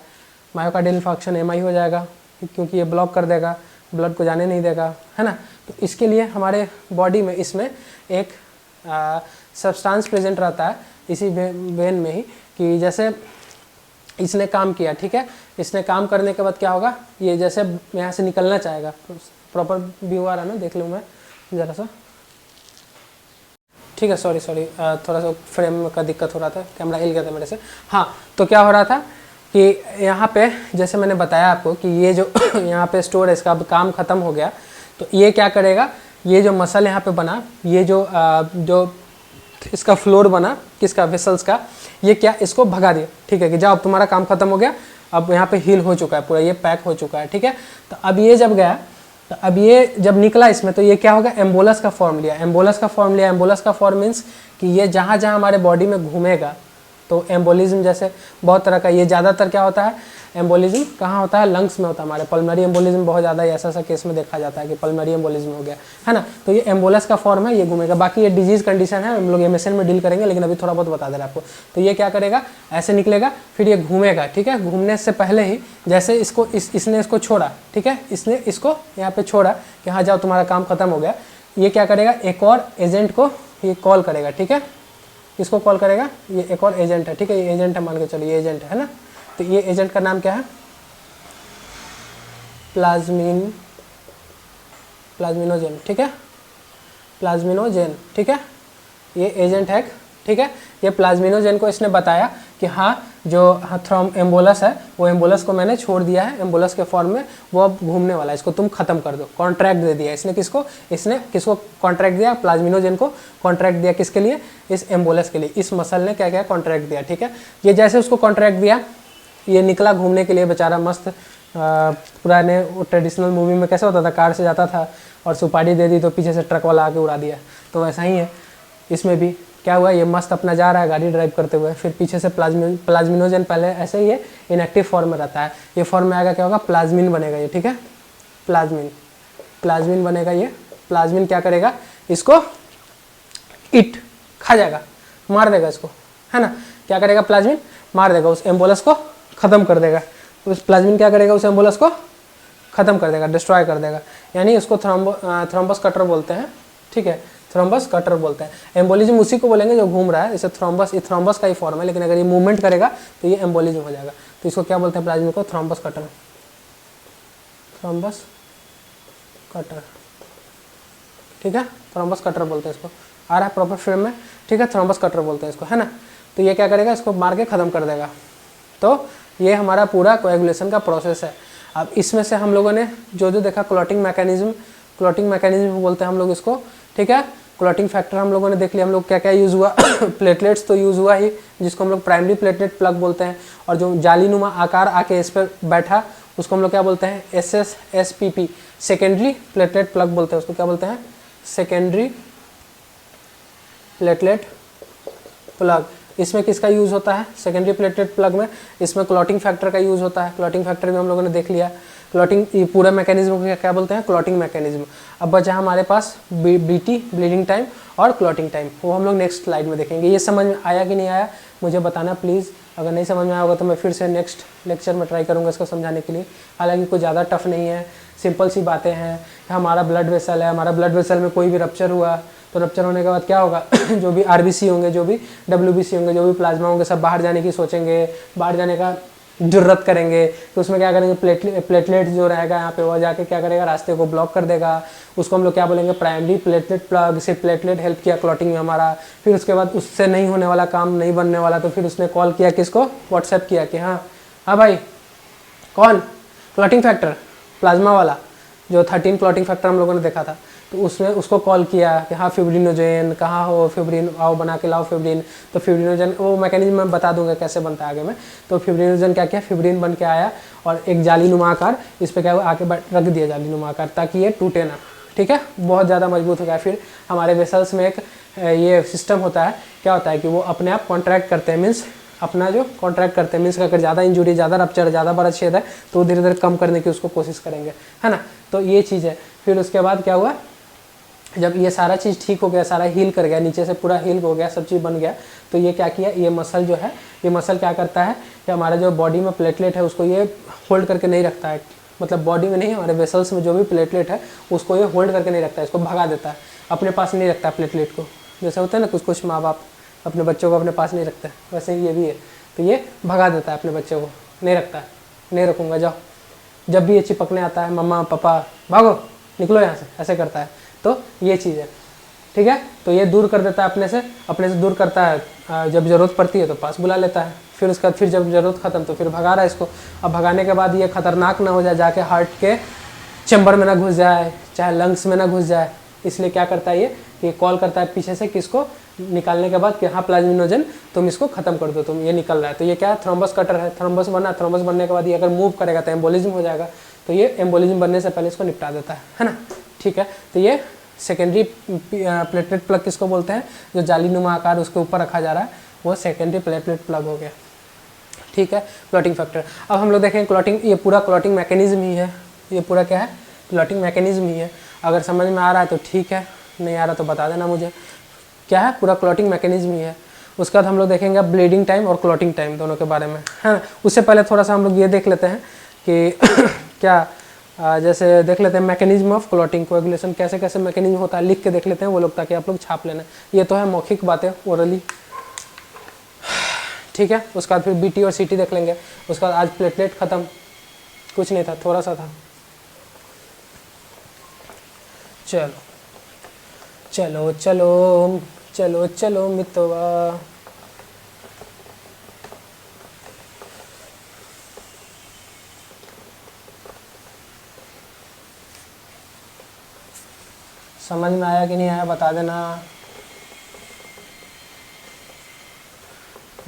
मायोकार्डियल इंफार्क्शन, एमआई हो जाएगा, क्योंकि ये ब्लॉक कर देगा, ब्लड को जाने नहीं देगा, है ना। तो इसके लिए हमारे बॉडी में इसमें एक सब्सटेंस प्रेजेंट रहता है इसी वेन में ही, कि जैसे इसने काम किया, ठीक है, इसने काम करने के बाद क्या होगा, ये जैसे यहाँ से निकलना चाहेगा, प्रॉपर व्यू आ रहा है ना, देख लूँ मैं ज़रा सा, ठीक है, सॉरी थोड़ा सा फ्रेम का दिक्कत हो रहा था, कैमरा हिल गया था मेरे से। हाँ, तो क्या हो रहा था कि यहाँ पे जैसे मैंने बताया आपको कि ये जो यहाँ पे स्टोर है, इसका अब काम ख़त्म हो गया, तो ये क्या करेगा, ये जो मसल यहाँ पे बना, ये जो इसका फ्लोर बना किसका, वेसल्स का, ये क्या इसको भगा दिया, ठीक है, कि जाओ अब तुम्हारा काम खत्म हो गया, अब यहाँ पे हील हो चुका है पूरा, ये पैक हो चुका है, ठीक है। तो अब ये जब गया, तो अब ये जब निकला इसमें, तो ये क्या होगा, एम्बोलस का फॉर्म लिया। एम्बोलस का फॉर्म मीन्स कि ये जहाँ जहाँ हमारे बॉडी में घूमेगा, तो एम्बोलिज्म जैसे बहुत तरह का, ये ज़्यादातर क्या होता है, एम्बोलिज्म कहाँ होता है, लंग्स में होता है हमारे। पल्मोनरी एम्बोलिज्म बहुत ज़्यादा ऐसा ऐसा केस में देखा जाता है कि पल्मोनरी एम्बोलिज्म हो गया, है ना। तो ये एम्बोलस का फॉर्म है, ये घूमेगा। बाकी ये डिजीज कंडीशन है, हम लोग एमएसएन में डील करेंगे, लेकिन अभी थोड़ा बहुत बता दे रहा आपको। तो ये क्या करेगा, ऐसे निकलेगा, फिर ये घूमेगा, ठीक है। घूमने से पहले ही जैसे इसको इसने इसको छोड़ा, ठीक है, इसने इसको यहाँ पे छोड़ा कि हाँ जाओ तुम्हारा काम खत्म हो गया, ये क्या करेगा, एक और एजेंट को ये कॉल करेगा, ठीक है, इसको कॉल करेगा। ये एक और एजेंट है, ठीक है, ये एजेंट है, मान के चलो ये एजेंट है ना। तो ये एजेंट का नाम क्या है, प्लाज्मिनोजेन, ठीक है, प्लाज्मिनोजेन, ठीक है, ये एजेंट है, ठीक है। ये प्लाज्मिनोजेन को इसने बताया कि हाँ जो थ्रोम एम्बोलस है वो एम्बोलस को मैंने छोड़ दिया है, एम्बोलस के फॉर्म में वो अब घूमने वाला है, इसको तुम खत्म कर दो। कॉन्ट्रैक्ट दे दिया इसने, किसको कॉन्ट्रैक्ट दिया, प्लाज्मिनोजेन को कॉन्ट्रैक्ट दिया, किसके लिए, इस एम्बोलस के लिए। इस मसल ने क्या क्या कॉन्ट्रैक्ट दिया, ठीक है। ये जैसे उसको कॉन्ट्रैक्ट दिया, ये निकला घूमने के लिए बेचारा मस्त। पुराने ट्रेडिशनल मूवी में कैसे होता था, कार से जाता था और सुपारी दे दी तो पीछे से ट्रक वाला आके उड़ा दिया, तो वैसा ही है इसमें भी। क्या हुआ, ये मस्त अपना जा रहा है गाड़ी ड्राइव करते हुए, फिर पीछे से प्लाज्मिनोजेन पहले ऐसे ही ये इनएक्टिव फॉर्म में रहता है, ये फॉर्म में आएगा क्या होगा, प्लाज्मिन बनेगा ये, ठीक है, प्लाज्मिन बनेगा ये। प्लाज्मिन क्या करेगा, इसको खा जाएगा, मार देगा इसको, है ना। क्या करेगा, प्लाज्मिन मार देगा, उस एम्बोलस को खत्म कर देगा। उस प्लाज्मिन क्या करेगा, उस एम्बोलस को खत्म कर देगा, डिस्ट्रॉय कर देगा, यानी उसको थ्रोम्बस कटर बोलते हैं, ठीक है, थ्रोम्बस कटर बोलते हैं। एम्बोलिज्म उसी को बोलेंगे जो घूम रहा है, इसे थ्रोम्बस, ये थ्रोम्बस का ही फॉर्म है, लेकिन अगर ये मूवमेंट करेगा तो ये एम्बोलिज्म हो जाएगा। तो इसको क्या बोलते हैं, प्लाज्मिन को थ्रोम्बस कटर, थ्रोम्बस कटर, ठीक है, थ्रोम्बस कटर बोलते हैं इसको। आ रहा है प्रॉपर फ्रेम में, ठीक है, थ्रोम्बस कटर बोलते हैं इसको, है ना। तो ये क्या करेगा, इसको मार के ख़त्म कर देगा। तो ये हमारा पूरा कोएगुलेशन का प्रोसेस है। अब इसमें से हम लोगों ने जो जो देखा, क्लॉटिंग मैकेनिज्म बोलते हैं हम लोग इसको, ठीक है। क्लॉटिंग फैक्टर हम लोगों ने देख लिया, हम लोग क्या क्या यूज़ हुआ प्लेटलेट्स तो यूज़ हुआ ही, जिसको हम लोग प्राइमरी प्लेटलेट प्लग बोलते हैं, और जो जालीनुमा आकार आके इस पर बैठा उसको हम लोग क्या बोलते हैं, SSPP, सेकेंडरी प्लेटलेट प्लग बोलते हैं उसको, क्या बोलते हैं, सेकेंडरी प्लेटलेट प्लग। इसमें किसका यूज़ होता है, सेकेंडरी प्लेटलेट प्लग में, इसमें क्लॉटिंग फैक्टर का यूज़ होता है। क्लॉटिंग फैक्टर भी हम लोगों ने देख लिया। क्लॉटिंग, ये पूरा मैकेनिज्म को क्या बोलते हैं, क्लॉटिंग मैकेनिज्म। अब बचा हमारे पास BT, ब्लीडिंग टाइम, और क्लॉटिंग टाइम, वो हम लोग नेक्स्ट स्लाइड में देखेंगे। ये समझ में आया कि नहीं आया मुझे बताना प्लीज़, अगर नहीं समझ में आया होगा तो मैं फिर से नेक्स्ट लेक्चर में ट्राई करूँगा इसको समझाने के लिए। हालांकि कोई ज़्यादा टफ नहीं है, सिंपल सी बातें हैं। हमारा ब्लड वेसल है, हमारा ब्लड वेसल में कोई भी रप्चर हुआ तो रप्चर होने के बाद क्या होगा जो भी RBC होंगे, जो भी WBC होंगे, जो भी प्लाज्मा होंगे, सब बाहर जाने की सोचेंगे, बाहर जाने का जुर्रत करेंगे। तो उसमें क्या करेंगे, प्लेटलेट जो रहेगा यहाँ पे वो जाके क्या करेगा, रास्ते को ब्लॉक कर देगा। उसको हम लोग क्या बोलेंगे, प्राइमरी प्लेटलेट प्लग से प्लेटलेट हेल्प किया क्लॉटिंग में हमारा। फिर उसके बाद उससे नहीं होने वाला काम, नहीं बनने वाला, तो फिर उसने कॉल किया किसको, व्हाट्सएप किया कि हाँ भाई, कौन, क्लॉटिंग फैक्टर प्लाज्मा वाला, जो 13 क्लॉटिंग फैक्टर हम लोगों ने देखा था, तो उसने उसको कॉल किया कि हाँ फिब्रिनोजेन कहाँ हो, फिब्रिन आओ बना के लाओ फिब्रिन। तो फिब्रिनोजेन, वो मैकेनिज्म मैं बता दूंगा कैसे बनता है आगे में। तो फिब्रिनोजेन क्या किया, फिब्रिन बन के आया और एक जालीनुमा आकार इस पर क्या हुआ, आके रख दिया जालीनुमा आकार, ताकि ये टूटे ना, ठीक है, बहुत ज़्यादा मजबूत हो गया। फिर हमारे वेसल्स में एक ये सिस्टम होता है, क्या होता है कि वो अपने आप कॉन्ट्रैक्ट करते हैं, मीन्स अपना जो कॉन्ट्रैक्ट करते हैं, मीन्स अगर ज़्यादा इंजुरी, ज़्यादा रप्चर, ज़्यादा बड़ा छेद है तो धीरे धीरे कम करने की उसको कोशिश करेंगे, है ना। तो ये चीज़ है। फिर उसके बाद क्या हुआ, जब ये सारा चीज़ ठीक हो गया, सारा हील कर गया, नीचे से पूरा हील हो गया, सब चीज़ बन गया, तो ये क्या किया, ये मसल जो है, ये मसल क्या करता है कि हमारा जो बॉडी में प्लेटलेट है उसको ये होल्ड करके नहीं रखता है, मतलब बॉडी में नहीं, हमारे वेसल्स में जो भी प्लेटलेट है उसको ये होल्ड करके नहीं रखता है, इसको भगा देता है, अपने पास नहीं रखता प्लेटलेट को। जैसे होता है ना कुछ माँ बाप अपने बच्चों को अपने पास नहीं रखते, वैसे ही ये भी है। तो ये भगा देता है अपने बच्चों को, नहीं रखता है, नहीं रखूँगा जाओ। जब भी ये चिपकने आता है, मम्मा पापा भागो निकलो यहाँ से, ऐसे करता है। तो ये चीज़ है, ठीक है। तो ये दूर कर देता है अपने से दूर करता है। जब ज़रूरत पड़ती है तो पास बुला लेता है, फिर उसके बाद फिर जब ज़रूरत ख़त्म तो फिर भगा रहा है इसको। अब भगाने के बाद ये खतरनाक ना हो जाए, जाके हार्ट के चैम्बर में ना घुस जाए, चाहे लंग्स में ना घुस जाए, इसलिए क्या करता है ये कि कॉल करता है पीछे से किसको, निकालने के बाद कि हाँ प्लाज्मिनोजेन तुम इसको खत्म कर दो, तुम ये निकल रहा है। तो ये क्या है, थ्रोम्बस कटर है, थ्रोम्बस बना, थ्रोम्बस बनने के बाद ये अगर मूव करेगा तो एम्बोलिज्म हो जाएगा। तो ये एम्बोलिज्म बनने से पहले इसको निपटा देता है ना, ठीक है। तो ये सेकेंडरी प्लेटलेट प्लग किसको बोलते हैं, जो जालीनुमा आकार उसके ऊपर रखा जा रहा है वो सेकेंडरी प्लेटलेट प्लग हो गया। ठीक है, क्लॉटिंग फैक्टर। अब हम लोग देखें क्लॉटिंग, ये पूरा क्लॉटिंग मैकेनिज्म ही है, ये पूरा क्या है, क्लॉटिंग मैकेनिज्म ही है। अगर समझ में आ रहा है तो ठीक है, नहीं आ रहा तो बता देना मुझे। क्या है, पूरा क्लॉटिंग मैकेनिज्म ही है। उसके बाद हम लोग देखेंगे ब्लीडिंग टाइम और क्लॉटिंग टाइम दोनों के बारे में, है ना। उससे पहले थोड़ा सा हम लोग ये देख लेते हैं कि क्या जैसे देख लेते हैं मैकेनिज्म ऑफ क्लॉटिंग कोएगुलेशन, कैसे कैसे मैकेनिज्म होता है, लिख के देख लेते हैं वो लोग, ताकि आप लोग छाप लेना। ये तो है मौखिक बातें, ओरली, ठीक है। उसके बाद फिर बीटी और सीटी देख लेंगे। उसके बाद आज प्लेटलेट खत्म, कुछ नहीं था, थोड़ा सा था। चलो चलो चलो चलो चलो मितवा, समझ में आया कि नहीं आया बता देना,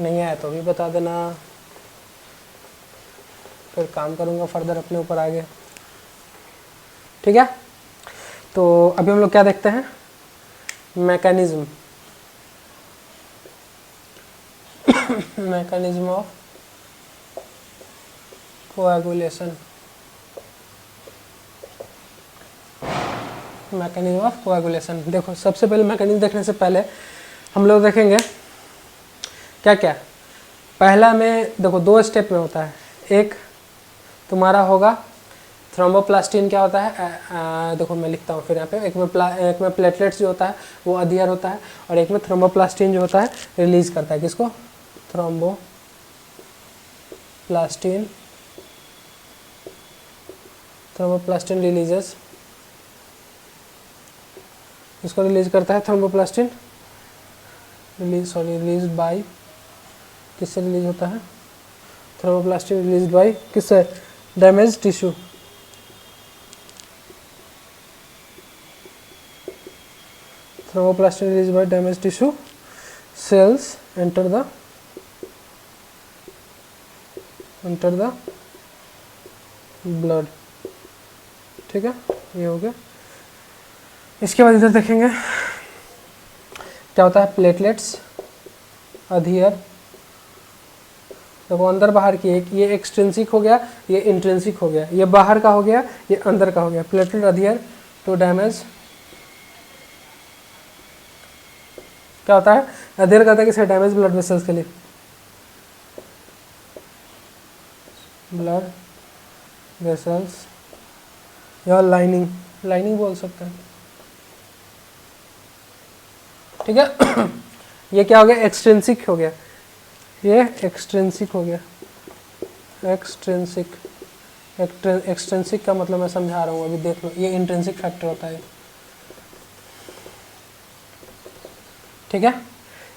नहीं आया तो भी बता देना, फिर काम करूँगा फर्दर अपने ऊपर आगे, ठीक है। तो अभी हम लोग क्या देखते हैं, mechanism, mechanism of coagulation, mechanism of coagulation. देखो सबसे पहले मैकेनिज्म देखने से पहले हम लोग देखेंगे क्या क्या। पहला में देखो 2 स्टेप में होता है, एक तुम्हारा होगा थ्रोम्बोप्लास्टिन, क्या होता है देखो मैं लिखता हूँ फिर यहाँ पे, एक में प्लेटलेट्स जो होता है वो अधीर होता है, और एक में थ्रोम्बोप्लास्टिन जो होता है रिलीज करता है, किसको, थ्रोम्बोप्लास्टिन, थ्रोम्बोप्लास्टिन रिलीजेस, इसको रिलीज करता है थ्रोम्बोप्लास्टिन, रिलीज बाय, किससे रिलीज होता है, थ्रोम्बोप्लास्टिन रिलीज बाय किससे, damage tissue, thromboplastin release by damage tissue cells enter the blood, ठीक है, ये हो गया। इसके बाद इधर देखेंगे क्या होता है, प्लेटलेट्स अधीर, देखो अंदर बाहर की, एक ये एक्सट्रिंसिक हो गया, ये इंट्रिंसिक हो गया, ये बाहर का हो गया, ये अंदर का हो गया। प्लेटलेट अधीर टू डैमेज, क्या होता है, अधीर करता है किसे, डैमेज ब्लड वेसल्स के लिए, ब्लड वेसल्स या लाइनिंग, लाइनिंग बोल सकते हैं, ठीक है। ये क्या हो गया, एक्सट्रिंसिक हो गया, ये एक्सट्रिंसिक हो गया, एक्सट्रिंसिक, एक्सट्रिंसिक का मतलब मैं समझा रहा हूँ अभी देख लो, ये इंट्रिंसिक फैक्टर होता है, ठीक है।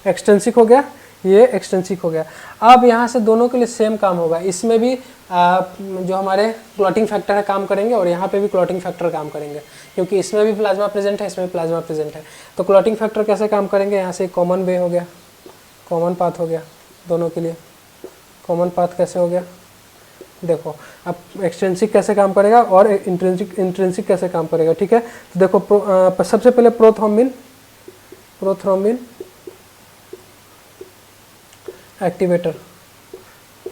एक्सट्रिंसिक हो गया, ये एक्सट्रिंसिक हो गया। अब यहाँ से दोनों के लिए सेम काम होगा, इसमें भी जो हमारे क्लॉटिंग फैक्टर है काम करेंगे, और यहाँ पे भी क्लॉटिंग फैक्टर काम करेंगे, क्योंकि इसमें भी प्लाज्मा प्रेजेंट है, इसमें भी प्लाज्मा प्रेजेंट है। तो क्लॉटिंग फैक्टर कैसे काम करेंगे, यहाँ से कॉमन वे हो गया, कॉमन पाथ हो गया दोनों के लिए। कॉमन पाथ कैसे हो गया, देखो अब एक्सट्रिंसिक कैसे काम करेगा और इंट्रिंसिक कैसे काम करेगा, ठीक है। तो देखो सबसे पहले प्रोथ्रोम्बिन एक्टिवेटर,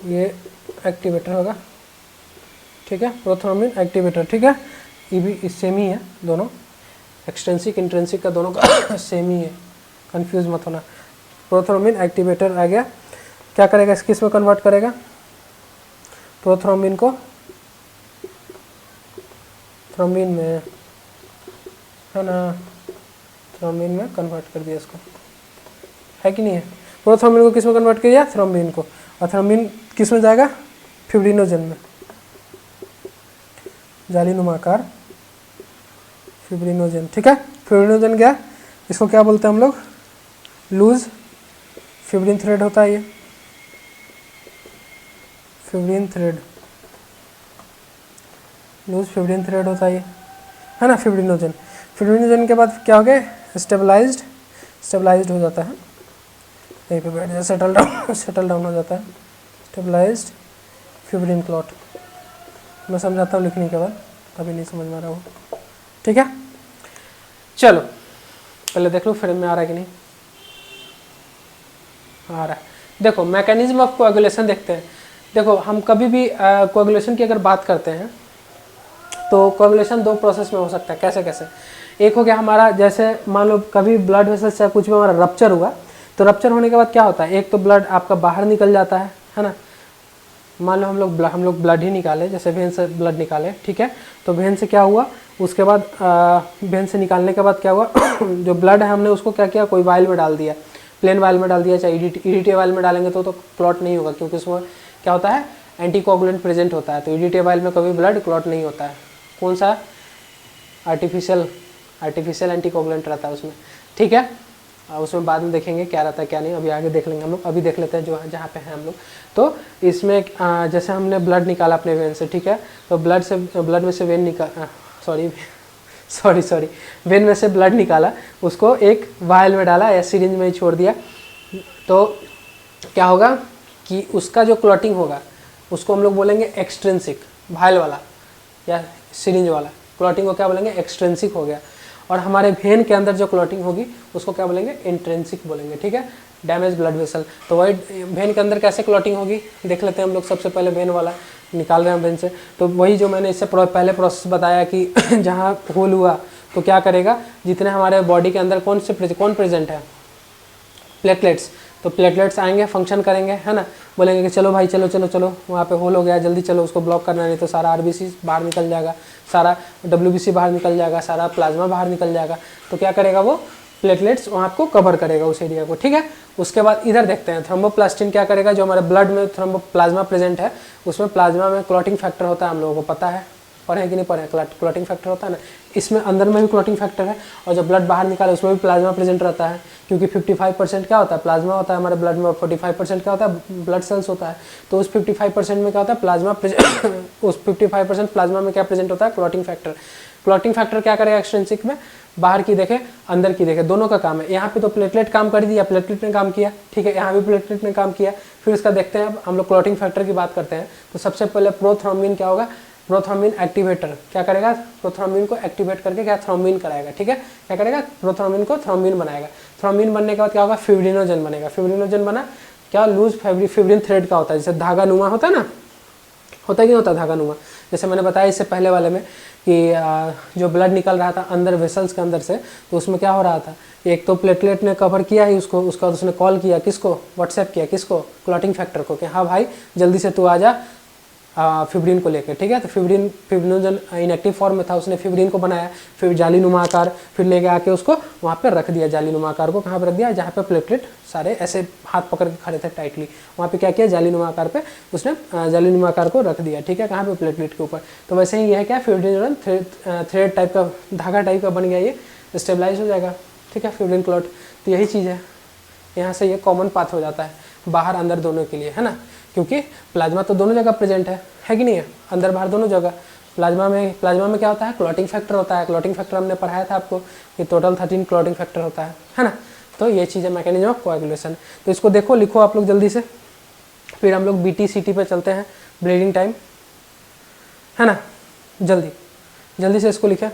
ये एक्टिवेटर होगा, ठीक है, प्रोथ्रोम्बिन एक्टिवेटर, ठीक है। ये भी सेम ही है दोनों, एक्सट्रिंसिक इंट्रिंसिक का दोनों का सेम ही है, कंफ्यूज मत होना। प्रोथ्रोम्बिन एक्टिवेटर आ गया, क्या करेगा, किस में कन्वर्ट करेगा, प्रोथ्रोम्बिन को थ्रोम्बिन में, है ना, थ्रोम्बिन में कन्वर्ट कर दिया इसको, है कि नहीं है। प्रोथ्रोम्बिन को किस में कन्वर्ट किया, थ्रोम्बिन को, और थ्रोम्बिन किस में जाएगा, फिब्रिनोजन में, जालीनुमाकार फिब्रिनोजन, ठीक है। फिब्रिनोजन क्या, इसको क्या बोलते हैं हम लोग, लूज फिब्रिन थ्रेड होता है, ये fibrin thread, loose fibrin thread होता है ये, है ना, फिब्रिनोजन। फिब्रिनोजन के बाद क्या हो गया, स्टेबलाइज्ड हो जाता है, यहीं पे बैठ जाए, सेटल डाउन हो जाता है, स्टेबलाइज्ड फिब्रिन क्लॉट। मैं समझाता हूँ लिखने के बाद, अभी नहीं समझ में आ रहा हो, ठीक है। चलो पहले देख लो फिर में आ रहा है कि नहीं आ रहा है। देखो मैकेनिज्म ऑफ कोएगुलेशन देखते हैं। देखो हम कभी भी कोएगुलेशन की अगर बात करते हैं तो कोएगुलेशन दो प्रोसेस में हो सकता है। कैसे कैसे? एक हो गया हमारा, जैसे मान लो कभी ब्लड वेसल्स या कुछ भी हमारा रप्चर हुआ, तो रप्चर होने के बाद क्या होता है, एक तो ब्लड आपका बाहर निकल जाता है ना। मान लो हम लोग ब्लड ही निकाले, जैसे वेन से ब्लड निकाले, ठीक है। तो वेन से क्या हुआ, उसके बाद वेन से निकालने के बाद क्या हुआ जो ब्लड है हमने उसको क्या किया, कोई वाइल में डाल दिया, प्लेन वाइल में डाल दिया, चाहे ईडीटी वाइल में डालेंगे तो क्लॉट नहीं होगा, क्योंकि उसमें क्या होता है, एंटीकोगुलेंट प्रेजेंट होता है। तो ईडीटी वाइल में कभी ब्लड क्लॉट नहीं होता है। कौन सा? आर्टिफिशियल एंटीकोगुलेंट रहता है उसमें, ठीक है। उसमें बाद में देखेंगे क्या रहता है क्या नहीं, अभी आगे देख लेंगे हम लोग। अभी देख लेते हैं जो जहाँ पे हैं हम लोग। तो इसमें जैसे हमने ब्लड निकाला अपने वेन से, ठीक है। तो ब्लड में से वेन निकाल सॉरी वेन में से ब्लड निकाला, उसको एक वायल में डाला या सिरिंज में ही छोड़ दिया, तो क्या होगा कि उसका जो क्लॉटिंग होगा उसको हम लोग बोलेंगे एक्सट्रिंसिक। वायल वाला या सिरिंज वाला क्लॉटिंग को क्या बोलेंगे, एक्सट्रिंसिक हो गया। और हमारे वेन के अंदर जो क्लॉटिंग होगी उसको क्या बोलेंगे, इंट्रिंसिक बोलेंगे, ठीक है। Damage blood vessel. तो वही वेन के अंदर कैसे क्लॉटिंग होगी देख लेते हैं हम लोग। सबसे पहले वेन वाला निकाल रहे हैं वेन से, तो वही जो मैंने इससे पहले प्रोसेस बताया कि जहाँ होल हुआ तो क्या करेगा, जितने हमारे बॉडी के अंदर कौन प्रेजेंट है, प्लेटलेट्स। तो प्लेटलेट्स आएंगे, फंक्शन करेंगे, है ना। बोलेंगे कि चलो भाई चलो चलो चलो, वहाँ पे होल हो गया, जल्दी चलो उसको ब्लॉक करना, नहीं तो सारा आरबीसी बाहर निकल जाएगा, सारा डब्ल्यूबीसी बाहर निकल जाएगा, सारा प्लाज्मा बाहर निकल जाएगा। तो क्या करेगा वो प्लेटलेट्स वहाँ को कवर करेगा उस एरिया को, ठीक है। उसके बाद इधर देखते हैं थ्रोम्बोप्लास्टिन क्या करेगा, जो हमारे ब्लड में थ्रोम्बोप्लाज्मा प्रेजेंट है, उसमें प्लाज्मा में क्लॉटिंग फैक्टर होता है, हम लोगों को पता है, पढ़े कि नहीं पढ़े, क्लॉटिंग फैक्टर होता है ना। इसमें अंदर में भी क्लॉटिंग फैक्टर है, और जब ब्लड बाहर निकाले उसमें भी प्लाज्मा प्रेजेंट रहता है, क्योंकि 55% क्या होता है, प्लाज्मा होता है हमारे ब्लड में, और 45% क्या होता है, ब्लड सेल्स होता है। तो उस 55% में क्या होता है, प्लाज्मा उस 55% प्लाज्मा में क्या प्रेजेंट होता है, क्लॉटिंग फैक्टर। क्लॉटिंग फैक्टर क्या करेगा एक्सट्रिंसिक में, बाहर की देखे अंदर की देखे, दोनों का काम है। यहाँ पे तो प्लेटलेट काम कर दिया, प्लेटलेट ने काम किया, ठीक है, यहाँ भी प्लेटलेट ने काम किया। फिर इसका देखते हैं, अब हम लोग क्लॉटिंग फैक्टर की बात करते हैं। तो सबसे पहले प्रोथ्रोम्बिन क्या होगा, प्रोथ्रोम्बिन एक्टिवेटर क्या करेगा, प्रोथ्रोम्बिन को एक्टिवेट करके क्या थ्रोम्बिन कराएगा, ठीक है। क्या करेगा, प्रोथ्रोम्बिन को थ्रोम्बिन बनाएगा। थ्रोम्बिन बनने के बाद क्या होगा, फिब्रिनोजन बनेगा। फिब्रिनोजन बना क्या, लूज फिब्रिन थ्रेड का होता है, जैसे धागा नुमा होता है ना, होता है कि नहीं होता धागा नुमा। जैसे मैंने बताया इससे पहले वाले में कि जो ब्लड निकल रहा था अंदर वेसल्स के अंदर से, तो उसमें क्या हो रहा था, एक तो प्लेटलेट ने कवर किया ही उसको, उसका उसने कॉल किया किसको, व्हाट्सएप किया किसको, क्लॉटिंग फैक्टर को, कि हाँ भाई जल्दी से तू आ जा फिब्रिन को लेकर, ठीक है। तो फिब्रिनोजन इनएक्टिव फॉर्म में था, उसने फिब्रिन को बनाया, फिर जालीनुमा आकार, फिर लेके आके उसको वहाँ पे रख दिया, जालीनुमा आकार को कहाँ पे रख दिया, जहाँ पे प्लेटलेट सारे ऐसे हाथ पकड़ के खड़े थे टाइटली, वहाँ पे क्या किया, जालीनुमा आकार पे उसने जालीनुमा आकार को रख दिया, ठीक है, कहाँ पे, प्लेटलेट के ऊपर। तो वैसे ही ये है क्या, फिब्रिनोजन थ्रेड टाइप का, धागा टाइप का बन गया, ये स्टेबलाइज हो जाएगा, ठीक है, फिब्रिन क्लॉट। तो यही चीज़ है, यहाँ से ये कॉमन पाथ हो जाता है बाहर अंदर दोनों के लिए, है ना, क्योंकि प्लाज्मा तो दोनों जगह प्रेजेंट है कि नहीं है, अंदर बाहर दोनों जगह। प्लाज्मा में क्या होता है, क्लॉटिंग फैक्टर होता है। क्लॉटिंग फैक्टर हमने पढ़ाया था आपको कि टोटल 13 क्लॉटिंग फैक्टर होता है ना। तो ये चीज़ है मैकेनिज्म ऑफ कोएगुलेशन। तो इसको देखो, लिखो आप लोग जल्दी से, फिर हम लोग BT-CT पे चलते हैं, ब्लीडिंग टाइम, है ना। जल्दी से इसको लिखें।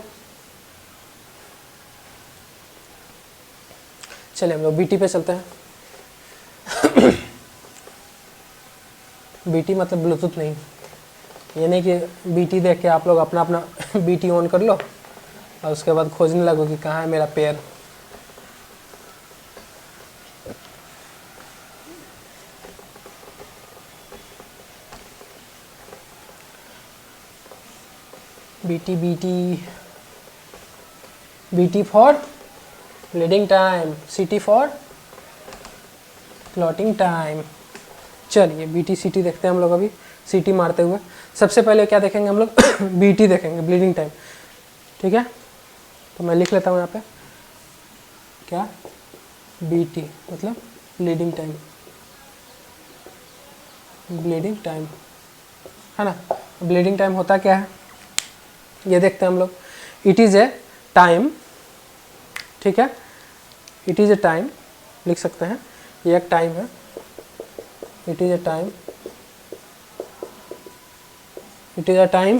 चलिए हम लोग BT पे चलते हैं। BT मतलब ब्लूटूथ नहीं, ये नहीं कि BT देख के आप लोग अपना BT ऑन कर लो और उसके बाद खोजने लगो कि कहाँ है मेरा pair. BT for bleeding time, CT for clotting time. चलिए BT-CT देखते हैं हम लोग अभी, CT मारते हुए। सबसे पहले क्या देखेंगे हम लोग, BT देखेंगे, ब्लीडिंग टाइम, ठीक है। तो मैं लिख लेता हूँ यहाँ पे क्या, BT मतलब ब्लीडिंग टाइम, है ना। ब्लीडिंग टाइम होता क्या है ये देखते हैं हम लोग। इट इज़ ए टाइम, ठीक है, इट इज़ ए टाइम लिख सकते हैं, ये एक टाइम है, it is a time, it is a time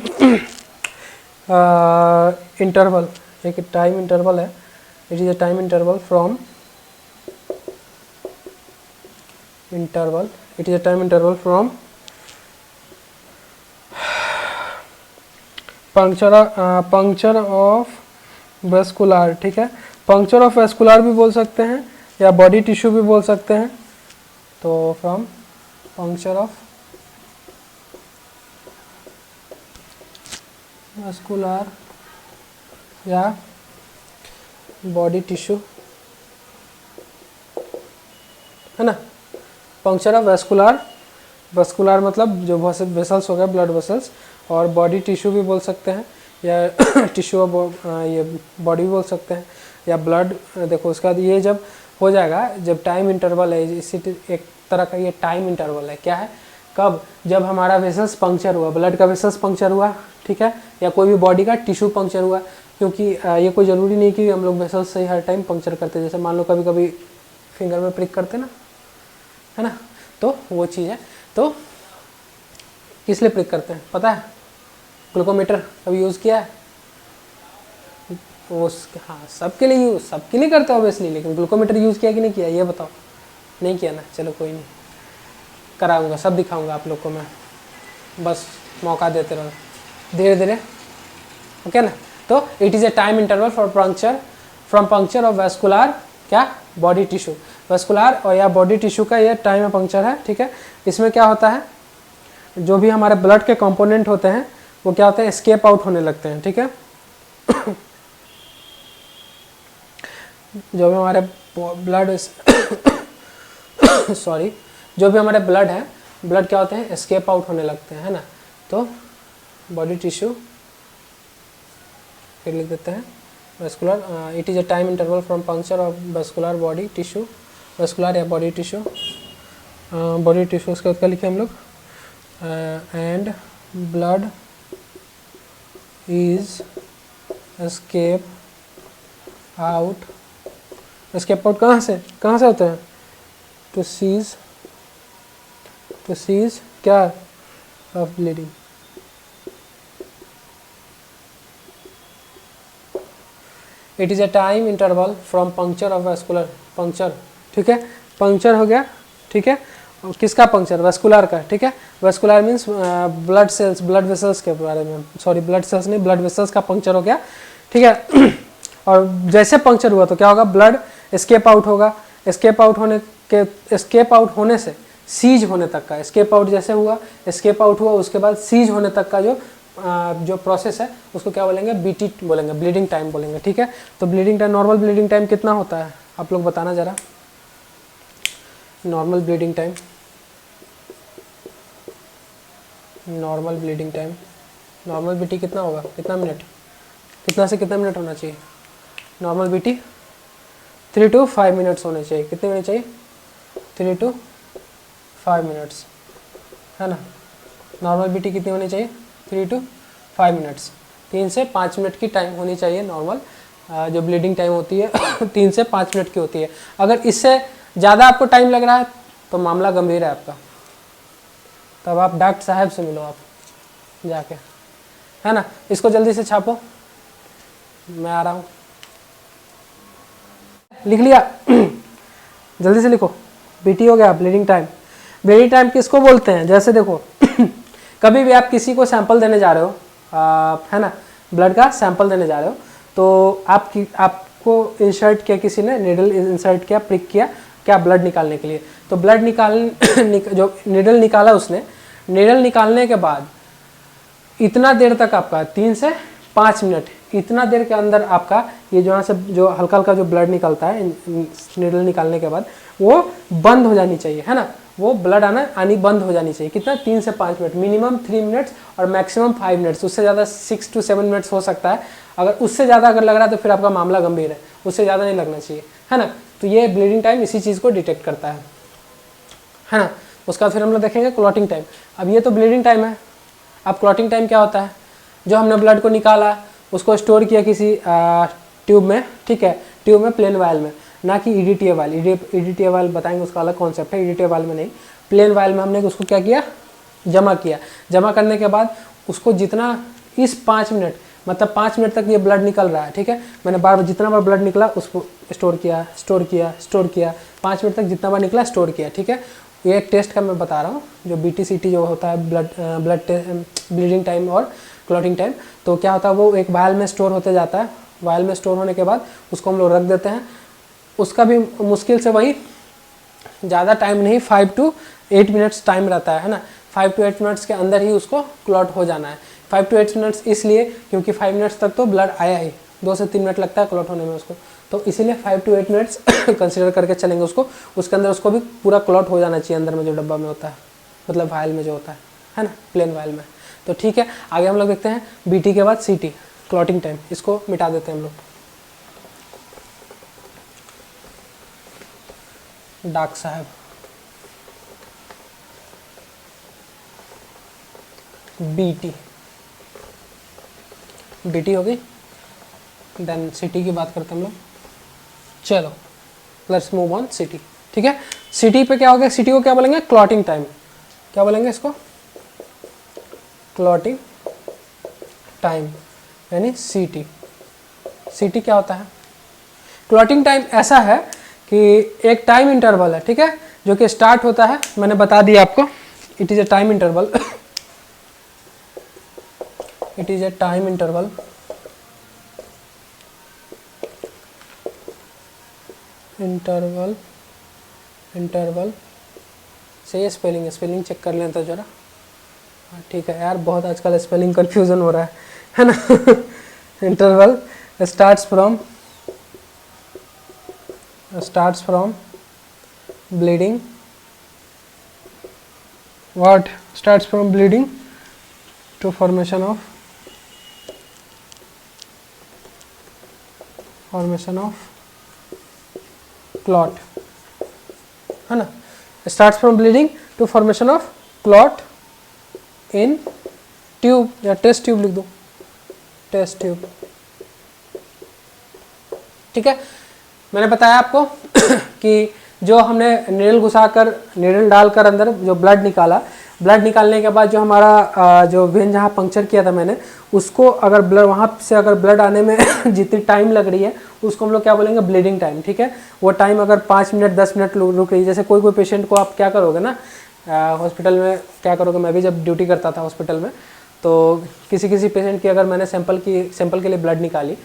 interval, एक टाइम इंटरवल है, it is a time interval from interval, it is a time interval from puncture of vascular, ठीक है, पंक्चर ऑफ वेस्कुलर भी बोल सकते हैं या बॉडी टिश्यू भी बोल सकते हैं। तो फ्रॉम पंक्चर ऑफ वेस्कुलर या बॉडी टिश्यू, है ना। पंक्चर ऑफ वेस्कुलर, वेस्कुलर मतलब जो वेसल्स हो गए, ब्लड वेसल्स, और बॉडी टिश्यू भी बोल सकते हैं या टिश्यू ऑफ ये बॉडी भी बोल सकते हैं या ब्लड। देखो उसके बाद ये जब हो जाएगा, जब टाइम इंटरवल है, इसी एक तरह का ये टाइम इंटरवल है। क्या है, कब, जब हमारा वेसल्स पंक्चर हुआ, ब्लड का वेसल्स पंक्चर हुआ, ठीक है, या कोई भी बॉडी का टिश्यू पंक्चर हुआ। क्योंकि ये कोई ज़रूरी नहीं कि हम लोग वेसल्स से ही हर टाइम पंक्चर करते हैं। जैसे मान लो कभी कभी फिंगर में प्रिक करते ना, है ना, तो वो चीज़ है। तो किस लिए प्रिक करते हैं पता है? ग्लूकोमीटर कभी यूज़ किया है? वो हाँ, सबके लिए यूज़, सबके लिए करते हो ऑब्वियसली, लेकिन ग्लूकोमीटर यूज़ किया कि नहीं किया ये बताओ। नहीं किया ना, चलो कोई नहीं, कराऊंगा, सब दिखाऊंगा आप लोग को मैं, बस मौका देते रहो धीरे धीरे, ओके ना। तो it is a time interval for puncture, from puncture of vascular क्या, बॉडी टिश्यू, वेस्कुलर और या बॉडी टिश्यू का ये टाइम पंक्चर है, ठीक है। इसमें क्या होता है, जो भी हमारे ब्लड के कंपोनेंट होते हैं वो क्या होते हैं, एस्केप आउट होने लगते हैं, ठीक है। जो भी हमारे ब्लड सॉरी, जो भी हमारे ब्लड है, ब्लड क्या होते हैं, एस्केप आउट होने लगते हैं, है ना। तो बॉडी टिश्यू फिर लिख देते हैं vascular, it is a time interval from puncture of vascular body tissue, vascular या बॉडी टिश्यू, बॉडी टिश्यू उसके बाद लिखे हम लोग, and blood is escape out, escape out कहाँ से होते हैं, टू सीज क्या, of bleeding. It is a time interval from puncture of vascular, puncture, ठीक है, पंक्चर हो गया, ठीक है, किसका पंक्चर, वेस्कुलर का, ठीक है। Vascular means blood cells, blood vessels के बारे में, सॉरी ब्लड सेल्स नहीं, ब्लड वेसल्स का पंक्चर हो गया, ठीक है। और जैसे पंक्चर हुआ तो क्या होगा, ब्लड एस्केप आउट होगा, एस्केप आउट होने से सीज होने तक का, एस्केप आउट जैसे हुआ, एस्केप आउट हुआ, उसके बाद सीज होने तक का जो प्रोसेस है उसको क्या बोलेंगे, बीटी बोलेंगे, ब्लीडिंग टाइम बोलेंगे, ठीक है। तो bleeding time, normal bleeding time कितना होता है आप लोग बताना ज़रा, normal bleeding time, normal bleeding time, normal BT कितना होगा, कितना मिनट, कितना से कितना मिनट होना चाहिए, नॉर्मल बीटी 3 to 5 मिनट्स होने चाहिए। कितने होने चाहिए, 3 to 5 मिनट्स, है ना। नॉर्मल बीटी कितनी होनी चाहिए, 3 to 5 मिनट्स, 3 से 5 मिनट की टाइम होनी चाहिए नॉर्मल, जो ब्लीडिंग टाइम होती है 3 से 5 मिनट की होती है। अगर इससे ज़्यादा आपको टाइम लग रहा है तो मामला गंभीर है आपका, तब आप डॉक्टर साहब से मिलो आप जाके, है ना। इसको जल्दी से छापो, मैं आ रहा हूँ, लिख लिया जल्दी से लिखो, बीटी हो गया, ब्लीडिंग टाइम। ब्लीडिंग टाइम किसको बोलते हैं, जैसे देखो कभी भी आप किसी को सैंपल देने जा रहे हो, है ना, ब्लड का सैंपल देने जा रहे हो, तो आपको इंसर्ट किया, किसी ने निडल इंसर्ट किया, प्रिक किया क्या, ब्लड निकालने के लिए। तो ब्लड जो निडल निकाला उसने, निडल निकालने के बाद इतना देर तक आपका 3 से 5 मिनट, इतना देर के अंदर आपका ये जो यहाँ से जो हल्का हल्का जो ब्लड निकलता है निडल निकालने के बाद, वो बंद हो जानी चाहिए, है ना, वो ब्लड आनी बंद हो जानी चाहिए। कितना, 3 से 5 मिनट, मिनिमम 3 मिनट्स और मैक्सिमम 5 मिनट्स, उससे ज़्यादा 6 to 7 मिनट्स हो सकता है। अगर उससे ज़्यादा अगर लग रहा है तो फिर आपका मामला गंभीर है, उससे ज़्यादा नहीं लगना चाहिए, है ना। तो ये ब्लीडिंग टाइम इसी चीज़ को डिटेक्ट करता है ना। उसका फिर हम लोग देखेंगे क्लॉटिंग टाइम। अब ये तो ब्लीडिंग टाइम है, अब क्लॉटिंग टाइम क्या होता है, जो हमने ब्लड को निकाला उसको स्टोर किया किसी ट्यूब में, ठीक है, ट्यूब में, प्लेन वायल में, ना कि ईडीटीए वायल। ईडीटीए वायल बताएंगे, उसका अलग कॉन्सेप्ट है। ईडीटीए वायल में नहीं, प्लेन वायल में हमने उसको क्या किया, जमा किया। जमा करने के बाद उसको जितना इस 5 मिनट, मतलब 5 मिनट तक ये ब्लड निकल रहा है, ठीक है, मैंने बार जितना बार ब्लड निकला उसको स्टोर किया, स्टोर किया, स्टोर किया, 5 मिनट तक जितना बार निकला स्टोर किया, ठीक है। ये एक टेस्ट का मैं बता रहा हूँ, जो BT-CT जो होता है, ब्लीडिंग टाइम और क्लॉटिंग टाइम। तो क्या होता है, वो एक वायल में स्टोर होते जाता है, वायल में स्टोर होने के बाद उसको हम लोग रख देते हैं। उसका भी मुश्किल से वही ज़्यादा टाइम नहीं, 5 to 8 मिनट्स टाइम रहता है ना। 5 to 8 मिनट्स के अंदर ही उसको क्लॉट हो जाना है। 5 to 8 मिनट्स इसलिए क्योंकि 5 मिनट्स तक तो ब्लड आया ही, 2 से 3 मिनट लगता है क्लॉट होने में उसको, तो इसीलिए 5 to 8 मिनट्स कंसिडर करके चलेंगे उसको। उसके अंदर उसको भी पूरा क्लॉट हो जाना चाहिए अंदर में जो डब्बा में होता है, मतलब वायल में जो होता है ना, प्लेन वायल में। तो ठीक है, आगे हम लोग देखते हैं BT के बाद CT, क्लॉटिंग टाइम। इसको मिटा देते हैं हम लोग, डाक साहब। BT हो गई, देन CT की बात करते हैं हम लोग। चलो लेट्स मूव ऑन CT। ठीक है, CT पे क्या हो गया, CT को क्या बोलेंगे, क्लॉटिंग टाइम। क्या बोलेंगे इसको, क्लॉटिंग टाइम यानी CT। CT क्या होता है, क्लॉटिंग टाइम ऐसा है कि एक टाइम इंटरवल है, ठीक है, जो कि स्टार्ट होता है, मैंने बता दिया आपको, it is a time interval it is a time interval interval सही है, स्पेलिंग चेक कर लें तो जरा। ठीक है यार, बहुत आजकल स्पेलिंग कंफ्यूजन हो रहा है ना interval starts from bleeding, what starts from bleeding to formation of clot, है ना, starts from bleeding to formation of clot in tube, या टेस्ट ट्यूब लिख दो, टेस्ट ट्यूब। ठीक है, मैंने बताया आपको कि जो हमने नीडल घुसाकर, नीडल डालकर अंदर जो ब्लड निकाला, ब्लड निकालने के बाद जो हमारा जो वेन जहाँ पंक्चर किया था मैंने, उसको अगर ब्लड वहाँ से अगर ब्लड आने में जितनी टाइम लग रही है उसको हम लोग क्या बोलेंगे, ब्लीडिंग टाइम। ठीक है, वो टाइम अगर 5 मिनट 10 मिनट रुक रही है, जैसे कोई पेशेंट को आप क्या करोगे ना हॉस्पिटल में, क्या करोगे, मैं भी जब ड्यूटी करता था हॉस्पिटल में, तो किसी पेशेंट की अगर मैंने सैंपल के लिए ब्लड निकाली,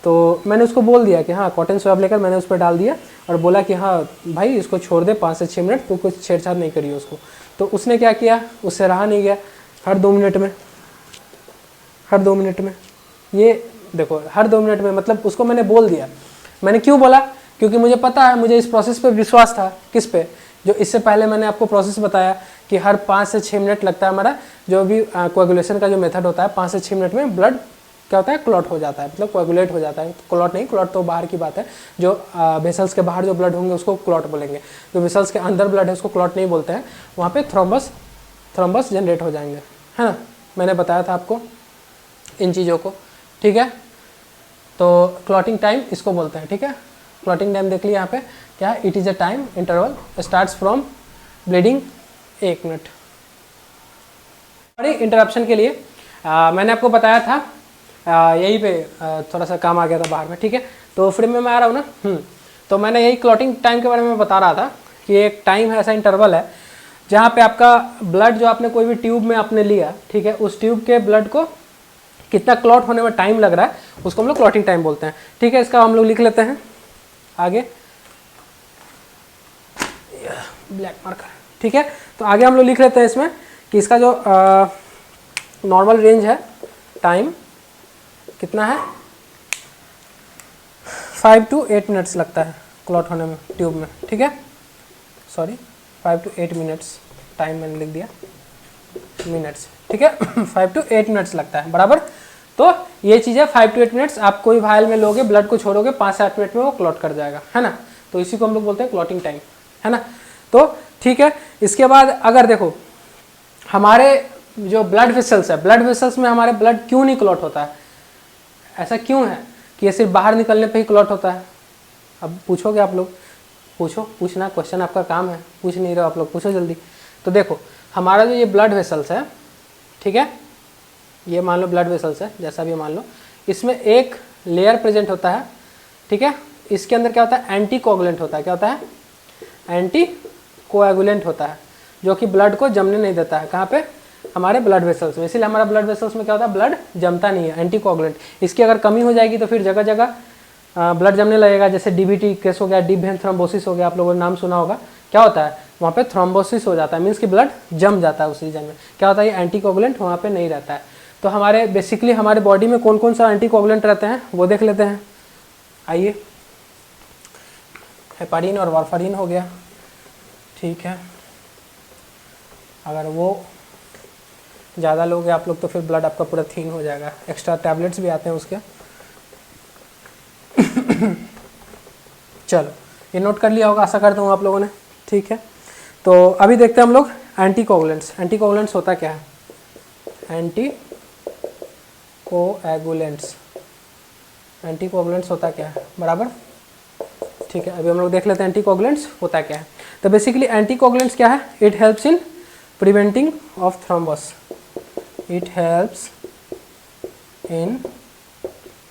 तो मैंने उसको बोल दिया कि हाँ कॉटन स्वैब लेकर मैंने उस पर डाल दिया और बोला कि हाँ भाई इसको छोड़ दे 5 से 6 मिनट, तो कुछ छेड़छाड़ नहीं करिए उसको। तो उसने क्या किया, उससे रहा नहीं गया, हर 2 मिनट में ये देखो, हर 2 मिनट में, मतलब उसको मैंने बोल दिया। मैंने क्यों बोला, क्योंकि मुझे पता है, मुझे इस प्रोसेस पे विश्वास था। किस पे, जो इससे पहले मैंने आपको प्रोसेस बताया कि हर 5 से 6 मिनट लगता है हमारा जो भी कोएगुलेशन का जो मेथड होता है, 5 से 6 मिनट में ब्लड क्या होता है, क्लॉट हो जाता है, मतलब कोएगुलेट हो जाता है। क्लॉट नहीं, क्लॉट तो बाहर की बात है, जो वेसल्स के बाहर जो ब्लड होंगे उसको क्लॉट बोलेंगे, जो वेसल्स के अंदर ब्लड है उसको क्लॉट नहीं बोलते हैं। वहाँ पे थ्रोम्बस जनरेट हो जाएंगे, है ना, मैंने बताया था आपको इन चीज़ों को। ठीक है, तो क्लॉटिंग टाइम इसको बोलते हैं। ठीक है, क्लॉटिंग टाइम देख लिया यहाँ पे क्या है, it is a time interval starts from bleeding 1 minute. Interruption के लिए मैंने आपको बताया था, यहीं पे थोड़ा सा काम आ गया था बाहर में। ठीक है, तो फ्रेम में मैं आ रहा हूँ ना, तो मैंने यही क्लॉटिंग टाइम के बारे में बता रहा था कि एक टाइम है, ऐसा इंटरवल है जहाँ पे आपका ब्लड जो आपने कोई भी ट्यूब में आपने लिया, ठीक है, उस ट्यूब के ब्लड को कितना क्लॉट होने में टाइम लग रहा है, उसको हम लोग क्लॉटिंग टाइम बोलते हैं। ठीक है, इसका हम लोग लिख लेते हैं आगे, ब्लैक मार्कर। ठीक है, तो आगे हम लोग लिख लेते हैं इसमें कि इसका जो नॉर्मल रेंज है टाइम कितना है, 5 to 8 मिनट्स लगता है क्लॉट होने में ट्यूब में। ठीक है, सॉरी 5 to 8 मिनट्स, टाइम मैंने लिख दिया मिनट्स। ठीक है 5 to 8 मिनट्स लगता है बराबर। तो ये चीज़ है 5 to 8 मिनट्स, आप कोई वायल में लोगे, ब्लड को छोड़ोगे, 5 से 8 मिनट में वो क्लॉट कर जाएगा, है ना। तो इसी को हम लोग बोलते हैं क्लॉटिंग टाइम, है ना। तो ठीक है, इसके बाद अगर देखो हमारे जो ब्लड वेसल्स है, ब्लड वेसल्स में हमारे ब्लड क्यों नहीं क्लॉट होता है, ऐसा क्यों है कि ये सिर्फ बाहर निकलने पे ही क्लॉट होता है। अब पूछोगे आप लोग, पूछना, क्वेश्चन आपका काम है, पूछ नहीं रहे हो आप लोग, पूछो जल्दी। तो देखो हमारा जो ये ब्लड वेसल्स है, ठीक है, ये मान लो ब्लड वेसल्स है, जैसा भी मान लो, इसमें एक लेयर प्रेजेंट होता है। ठीक है, इसके अंदर क्या होता है, एंटी कोएगुलेंट होता है। क्या होता है, एंटी कोएगुलेंट होता है, जो कि ब्लड को जमने नहीं देता है। कहाँ पे, हमारे ब्लड वेसल्स में, इसीलिए हमारा ब्लड वेसल्स में क्या होता है, ब्लड जमता नहीं है, एंटीकोगुलेंट। इसकी अगर कमी हो जाएगी तो फिर जगह जगह ब्लड जमने लगेगा, जैसे डीबीटी केस हो गया, डीप वेन थ्रोम्बोसिस हो गया, आप लोगों ने नाम सुना होगा। क्या होता है वहाँ पे, थ्रोम्बोसिस हो जाता है, मीन्स कि ब्लड जम जाता है उस रीजन में। क्या होता है, ये एंटीकोगुलेंट वहाँ पे नहीं रहता है। तो हमारे बेसिकली हमारे बॉडी में कौन कौन सा एंटीकोगुलेंट रहते हैं वो देख लेते हैं। आइए, हेपारिन और वारफारिन हो गया, ठीक है। अगर वो ज़्यादा लोगे आप लोग तो फिर ब्लड आपका पूरा थीन हो जाएगा। एक्स्ट्रा टैबलेट्स भी आते हैं उसके। चलो, ये नोट कर लिया होगा आशा करता हूँ आप लोगों ने, ठीक है। तो अभी देखते हैं हम लोग एंटीकोगुलेंट्स। एंटीकोगुलेंट्स होता क्या है, एंटीकोएगुलेंट्स, एंटीकोगुलेंट्स होता क्या है, बराबर, ठीक है। अभी हम लोग देख लेते हैं एंटीकोगुलेंट्स होता क्या है। तो बेसिकली एंटीकोगुलेंट्स क्या है, it helps in preventing of thrombus, it helps in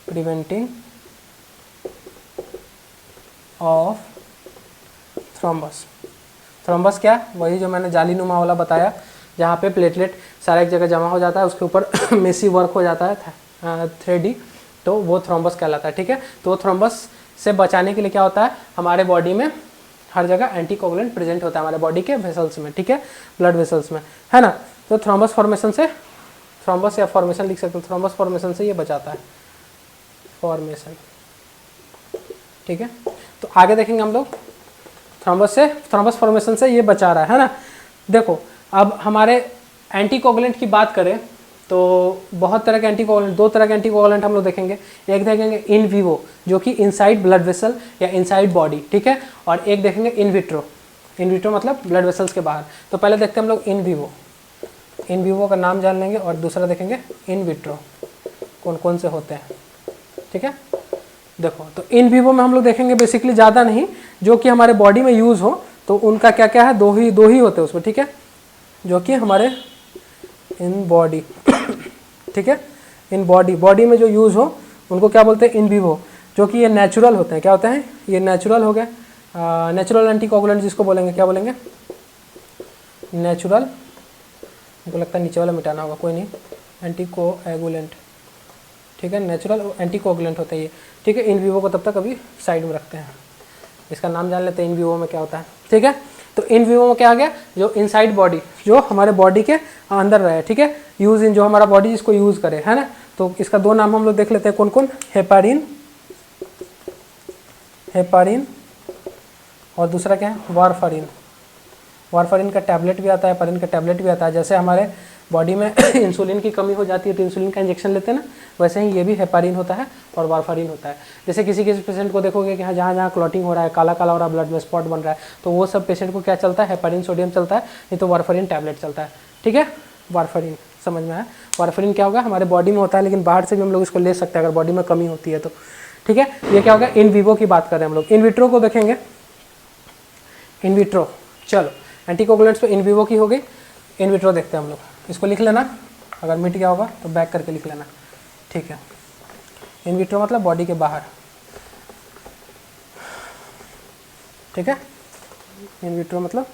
preventing of thrombus. Thrombus क्या, वही जो मैंने जालीनुमा वाला बताया, जहाँ पे प्लेटलेट सारा एक जगह जमा हो जाता है, उसके ऊपर मेसी वर्क हो जाता है 3D, तो वो थ्रोम्बस कहलाता है, ठीक है। तो वो थ्रोम्बस से बचाने के लिए क्या होता है, हमारे बॉडी में हर जगह एंटीकोगुलेंट प्रेजेंट होता है हमारे बॉडी के वेसल्स में, ठीक है, ब्लड वेसल्स में, है ना। तो थ्रोम्बस फॉर्मेशन से, थ्रोम्बस या फॉर्मेशन लिख सकते हो, थ्रोम्बस फॉर्मेशन से ये बचाता है, फॉर्मेशन, ठीक है। तो आगे देखेंगे हम लोग, थ्रोम्बस फॉर्मेशन से ये बचा रहा है ना। देखो अब हमारे एंटीकोगुलेंट की बात करें तो बहुत तरह के एंटीकोगुलेंट, दो तरह के एंटीकोगुलेंट हम लोग देखेंगे। एक देखेंगे इन विवो, जो कि इनसाइड ब्लड वेसल या इनसाइड बॉडी, ठीक है, और एक देखेंगे इन विट्रो। इन विट्रो मतलब ब्लड वेसल्स के बाहर। तो पहले देखते हैं हम लोग इन विवो, इन विवो का नाम जान लेंगे, और दूसरा देखेंगे इन विट्रो, कौन कौन से होते हैं, ठीक है। देखो तो इन विवो में हम लोग देखेंगे बेसिकली ज़्यादा नहीं, जो कि हमारे बॉडी में यूज़ हो, तो उनका क्या क्या है, दो ही होते हैं उसमें, ठीक है, जो कि हमारे इन बॉडी, ठीक है, इन बॉडी में जो यूज़ हो उनको क्या बोलते हैं, इन विवो, जो कि ये नेचुरल होते हैं। क्या होते हैं, ये नेचुरल हो गए, नेचुरल एंटीकोगुलेंट जिसको बोलेंगे, क्या बोलेंगे, नेचुरल, मुझको लगता है नीचे वाला मिटाना होगा, कोई नहीं, एंटीकोएगुलेंट, ठीक है, नेचुरल एंटीकोगुलेंट होता है ये, ठीक है। इन विवो को तब तक अभी साइड में रखते हैं, इसका नाम जान लेते हैं इन विवो में क्या होता है, ठीक है। तो इन विवो में क्या आ गया, जो इनसाइड बॉडी, जो हमारे बॉडी के अंदर रहे, ठीक है, यूज इन, जो हमारा बॉडी जिसको यूज़ करे, है ना। तो इसका दो नाम हम लोग देख लेते हैं, कौन कौन, हेपारिन, हेपारिन, और दूसरा क्या है, वारफारिन। वारफारिन का टैबलेट भी आता है, हेपारिन का टैबलेट भी आता है। जैसे हमारे बॉडी में इंसुलिन की कमी हो जाती है तो इंसुलिन का इंजेक्शन लेते हैं ना, वैसे ही ये भी हेपारिन होता है और वारफारिन होता है। जैसे किसी पेशेंट को देखोगे कि हाँ जहाँ जहाँ क्लॉटिंग हो रहा है, काला काला हो रहा है, ब्लड में स्पॉट बन रहा है, तो वो सब पेशेंट को क्या चलता है, हेपारिन सोडियम चलता है, नहीं तो वारफारिन टैबलेट चलता है, ठीक है। वारफारिन समझ में आया। वारफारिन क्या होगा, हमारे बॉडी में होता है, लेकिन बाहर से भी हम लोग इसको ले सकते हैं अगर बॉडी में कमी होती है तो, ठीक है। ये क्या होगा, इन विवो की बात कर रहे हैं हम लोग। इन विट्रो को देखेंगे, इन विट्रो, चलो एंटीकोगुलेंट्स पे इन विवो की हो गई, इन विट्रो देखते हैं हम लोग। इसको लिख लेना, अगर मिट गया होगा तो बैक करके लिख लेना, ठीक है। इन विट्रो मतलब बॉडी के बाहर, ठीक है, इन विट्रो मतलब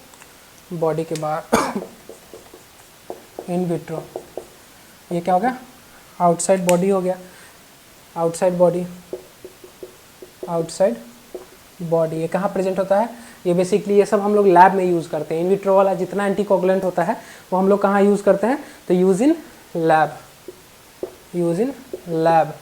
बॉडी के बाहर। इन विट्रो ये क्या हो गया, आउटसाइड बॉडी हो गया, आउटसाइड बॉडी, आउटसाइड बॉडी। ये कहाँ प्रेजेंट होता है, ये बेसिकली ये सब हम लोग लैब में यूज़ करते हैं। इन विट्रो वाला जितना एंटीकोगुलेंट होता है वो हम लोग कहाँ यूज़ करते हैं, तो use in lab, use in lab.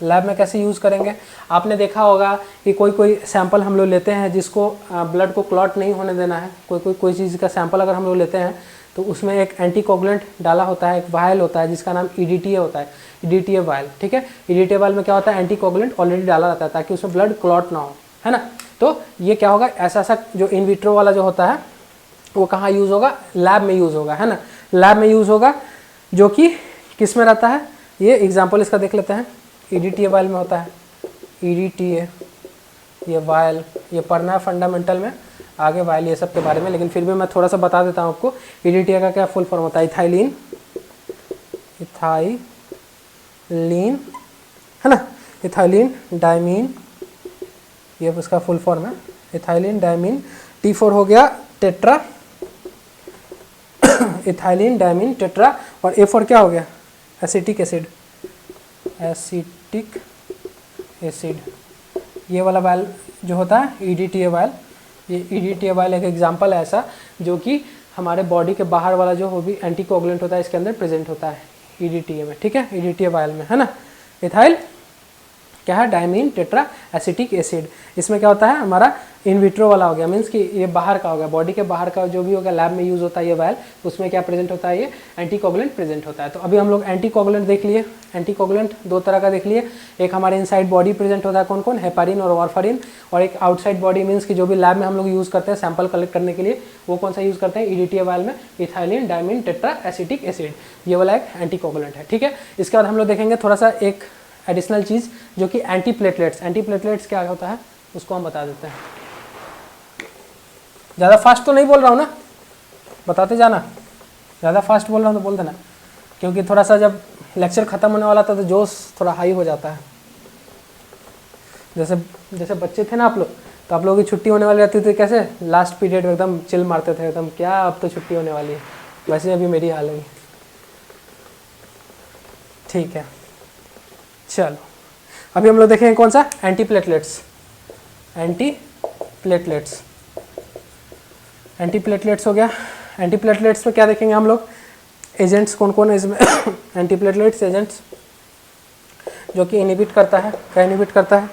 Lab में कैसे यूज़ करेंगे, आपने देखा होगा कि कोई सैंपल हम लोग लेते हैं जिसको ब्लड को क्लॉट नहीं होने देना है, कोई चीज़ का सैंपल अगर हम लोग लेते हैं तो उसमें एक एंटीकोगुलेंट डाला होता है, एक वायल होता है जिसका नाम EDTA होता है, EDTA वायल, ठीक है। EDTA वायल में क्या होता है, एंटीकोगुलेंट ऑलरेडी डाला रहता है ताकि उसमें ब्लड क्लॉट ना हो, है ना। तो ये क्या होगा, ऐसा जो इन विट्रो वाला जो होता है वो कहाँ यूज़ होगा, लैब में यूज़ होगा, है ना, लैब में यूज़ होगा, जो कि किस में रहता है, ये एग्जाम्पल इसका देख लेते हैं। EDTA वायल में होता है, EDTA ये वायल, ये पढ़ना है फंडामेंटल में आगे वायल ये सब के बारे में, लेकिन फिर भी मैं थोड़ा सा बता देता हूँ आपको। EDTA का क्या फुल फॉर्म होता है, इथाइलिन, इथाइलिन, है ना, इथाइलिन डायमीन, ये उसका फुल फॉर्म है, इथाइलिन डायमीन। T4 हो गया टेट्रा इथाइलिन डायमीन टेट्रा, और ए फॉर क्या हो गया, एसिटिक एसिड, एसिटिक एसिड। ये वाला वायल जो होता है EDTA वायल, ये EDTA वायल एक एग्जांपल है ऐसा जो कि हमारे बॉडी के बाहर वाला जो वो भी एंटीकोगुलेंट होता है इसके अंदर प्रेजेंट होता है EDTA में, ठीक है, EDTA वायल में, है ना। इथाइल क्या है, डायमीन टेट्रा एसिटिक एसिड। इसमें क्या होता है हमारा इन विट्रो वाला हो गया, मीन्स कि ये बाहर का हो गया, बॉडी के बाहर का जो भी होगा लैब में यूज़ होता है ये वायल, उसमें क्या प्रेजेंट होता है, ये एंटीकोगुलेंट प्रेजेंट होता है। तो अभी हम लोग एंटीकोगुलेंट देख लिए, एंटीकोगुलेंट दो तरह का देख लिए, एक हमारे इनसाइड बॉडी प्रेजेंट होता है कौन कौन, हेपारिन और वारफारिन, और एक आउटसाइड बॉडी मीन्स कि जो भी लैब में हम लोग यूज़ करते हैं सैंपल कलेक्ट करने के लिए, वो कौन सा यूज़ करते हैं, EDTA वायल में ethylene diamine tetra acetic acid, ये वाला एक एंटीकोगुलेंट है, ठीक है। इसके बाद हम लोग देखेंगे थोड़ा सा एक एडिशनल चीज़ जो कि एंटीप्लेटलेट्स। एंटीप्लेटलेट्स क्या होता है उसको हम बता देते हैं। ज़्यादा फास्ट तो नहीं बोल रहा हूँ ना, बताते जाना, ज़्यादा फास्ट बोल रहा हूँ तो बोल देना, क्योंकि थोड़ा सा जब लेक्चर ख़त्म होने वाला था तो जोश थोड़ा हाई हो जाता है। जैसे बच्चे थे ना आप लोग, तो आप लोगों की छुट्टी होने वाली रहती थी, कैसे लास्ट पीरियड में एकदम चिल मारते थे, एकदम क्या अब तो छुट्टी होने वाली है, वैसे अभी मेरी हाल है। ठीक है, चलो अभी हम लोग देखेंगे कौन सा, एंटीप्लेटलेट्स। एंटीप्लेटलेट्स, एंटीप्लेटलेट्स हो गया। एंटीप्लेटलेट्स में क्या देखेंगे हम लोग, एजेंट्स कौन कौन है इसमें एंटीप्लेटलेट्स एजेंट्स जो कि इनहिबिट करता है, क्या इनहिबिट करता है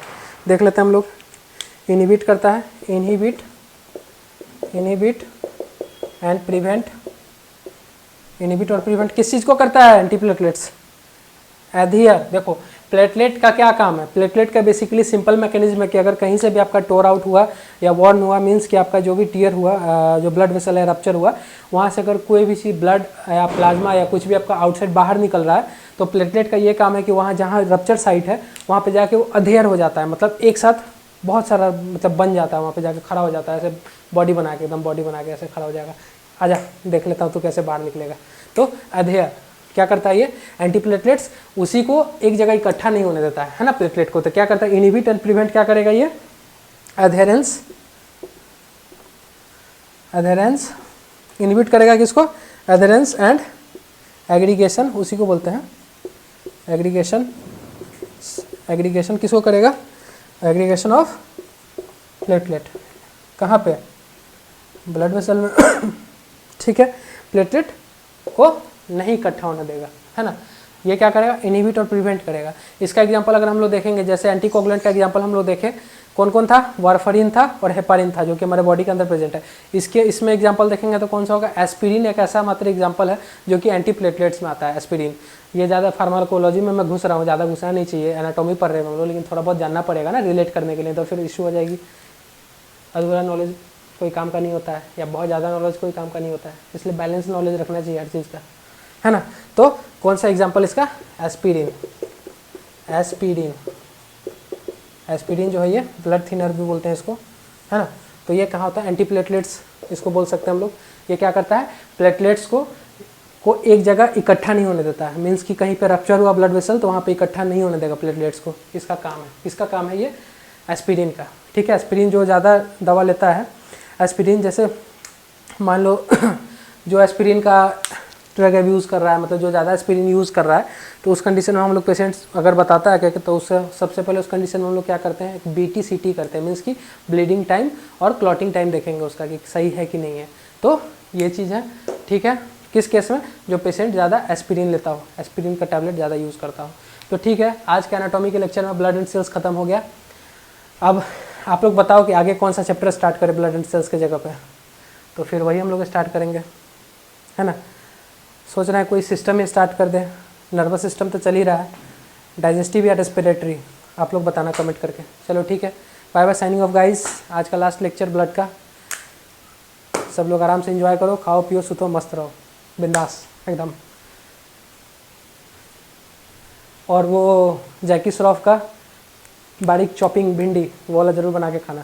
देख लेते हैं हम लोग। इनहिबिट करता है, इनहिबिट एंड प्रिवेंट, इनहिबिट और प्रिवेंट किस चीज़ को करता है एंटीप्लेटलेट्स, एडहियर। देखो प्लेटलेट का क्या काम है, प्लेटलेट का बेसिकली सिंपल मैकेनिज्म है कि अगर कहीं से भी आपका टोर आउट हुआ या वॉर्न हुआ, मींस कि आपका जो भी टीयर हुआ, जो ब्लड वेसल है रप्चर हुआ, वहाँ से अगर कोई भी चीज़ ब्लड या प्लाज्मा या कुछ भी आपका आउटसाइड बाहर निकल रहा है, तो प्लेटलेट का ये काम है कि वहाँ जहाँ रप्चर साइट है वहाँ पर जाके वो अधेयर हो जाता है, मतलब एक साथ बहुत सारा मतलब बन जाता है, वहाँ पर जाके खड़ा हो जाता है, ऐसे बॉडी बना के, एकदम बॉडी बना के ऐसे खड़ा हो जाएगा। आजा देख लेता हूँ तो कैसे बाहर निकलेगा। तो अधेयर क्या करता है, ये एंटीप्लेटलेट्स उसी को एक जगह इकट्ठा नहीं होने देता है ना प्लेटलेट को। तो क्या करता है, इनहिबिट एंड प्रिवेंट क्या करेगा, ये अधेरेंस इनहिबिट करेगा किसको, अधेरेंस एंड एग्रीगेशन, उसी को बोलते हैं एग्रीगेशन किसको करेगा, एग्रीगेशन ऑफ प्लेटलेट, कहाँ पे, ब्लड वेसल में ठीक है, प्लेटलेट को नहीं इकट्ठा होने देगा, है ना। ये क्या करेगा, इनहिबिट और प्रिवेंट करेगा। इसका एग्जांपल अगर हम लोग देखेंगे, जैसे एंटीकोगुलेंट का एग्जांपल हम लोग देखें, कौन कौन था, वारफारिन था और हेपारिन था जो कि हमारे बॉडी के अंदर प्रेजेंट है। इसमें एग्जांपल देखेंगे तो कौन सा होगा, एस्पिरिन एक ऐसा मात्र एग्जांपल है जो कि एंटीप्लेटलेट्स में आता है, एस्पिरिन। ये ज़्यादा फार्माकोलॉजी में मैं घुस रहा हूँ, ज़्यादा घुसना नहीं चाहिए, एनाटॉमी पढ़ रहे हैं हम लोग, लेकिन थोड़ा बहुत जानना पड़ेगा ना रिलेट करने के लिए, तो फिर इशू हो जाएगी। अधूरा नॉलेज कोई काम का नहीं होता है, या बहुत ज़्यादा नॉलेज कोई काम का नहीं होता है, इसलिए बैलेंस नॉलेज रखना चाहिए हर चीज़ का, है ना। तो कौन सा एग्जांपल इसका, एस्पिरिन जो है ये ब्लड थिनर भी बोलते हैं इसको, है ना। तो ये कहाँ होता है, एंटीप्लेटलेट्स इसको बोल सकते हैं हम लोग। ये क्या करता है, प्लेटलेट्स को एक जगह इकट्ठा नहीं होने देता है, मीन्स कि कहीं पे रप्चर हुआ ब्लड वेसल तो वहाँ पे इकट्ठा नहीं होने देगा प्लेटलेट्स को। इसका काम है, किसका काम है ये, एस्पिरिन का, ठीक है। एस्पिरिन जो ज़्यादा दवा लेता है, एस्पिरिन जैसे मान लो जो एस्पिरिन का ड्रग यूज़ कर रहा है, मतलब जो ज़्यादा एस्पिरिन यूज़ कर रहा है, तो उस कंडीशन में हम लोग पेशेंट्स अगर बताता है क्या, तो उससे सबसे पहले उस कंडीशन में हम लोग क्या करते हैं, एक BT-CT करते हैं, मीन्स कि ब्लीडिंग टाइम और क्लॉटिंग टाइम देखेंगे उसका कि सही है कि नहीं है। तो ये चीज़ है, ठीक है। किस केस में, जो पेशेंट ज़्यादा एस्पिरिन लेता हो, एस्पिरिन का टैबलेट ज़्यादा यूज़ करता हो। तो ठीक है, आज के एनाटॉमी के लेक्चर में ब्लड एंड सेल्स खत्म हो गया। अब आप लोग बताओ कि आगे कौन सा चैप्टर स्टार्ट करें ब्लड एंड सेल्स के जगह पे, तो फिर वही हम लोग स्टार्ट करेंगे, है ना। सोच रहे हैं कोई सिस्टम ही स्टार्ट कर दें, नर्वस सिस्टम तो चल ही रहा है, डाइजेस्टिव या रेस्पिरेटरी, आप लोग बताना कमेंट करके। चलो ठीक है, bye bye, signing off guys. आज का लास्ट लेक्चर ब्लड का, सब लोग आराम से एंजॉय करो, खाओ पियो सुतो, मस्त रहो, बिंदास एकदम। और वो जैकी श्रॉफ का बारीक चॉपिंग भिंडी वो वाला ज़रूर बना के खाना।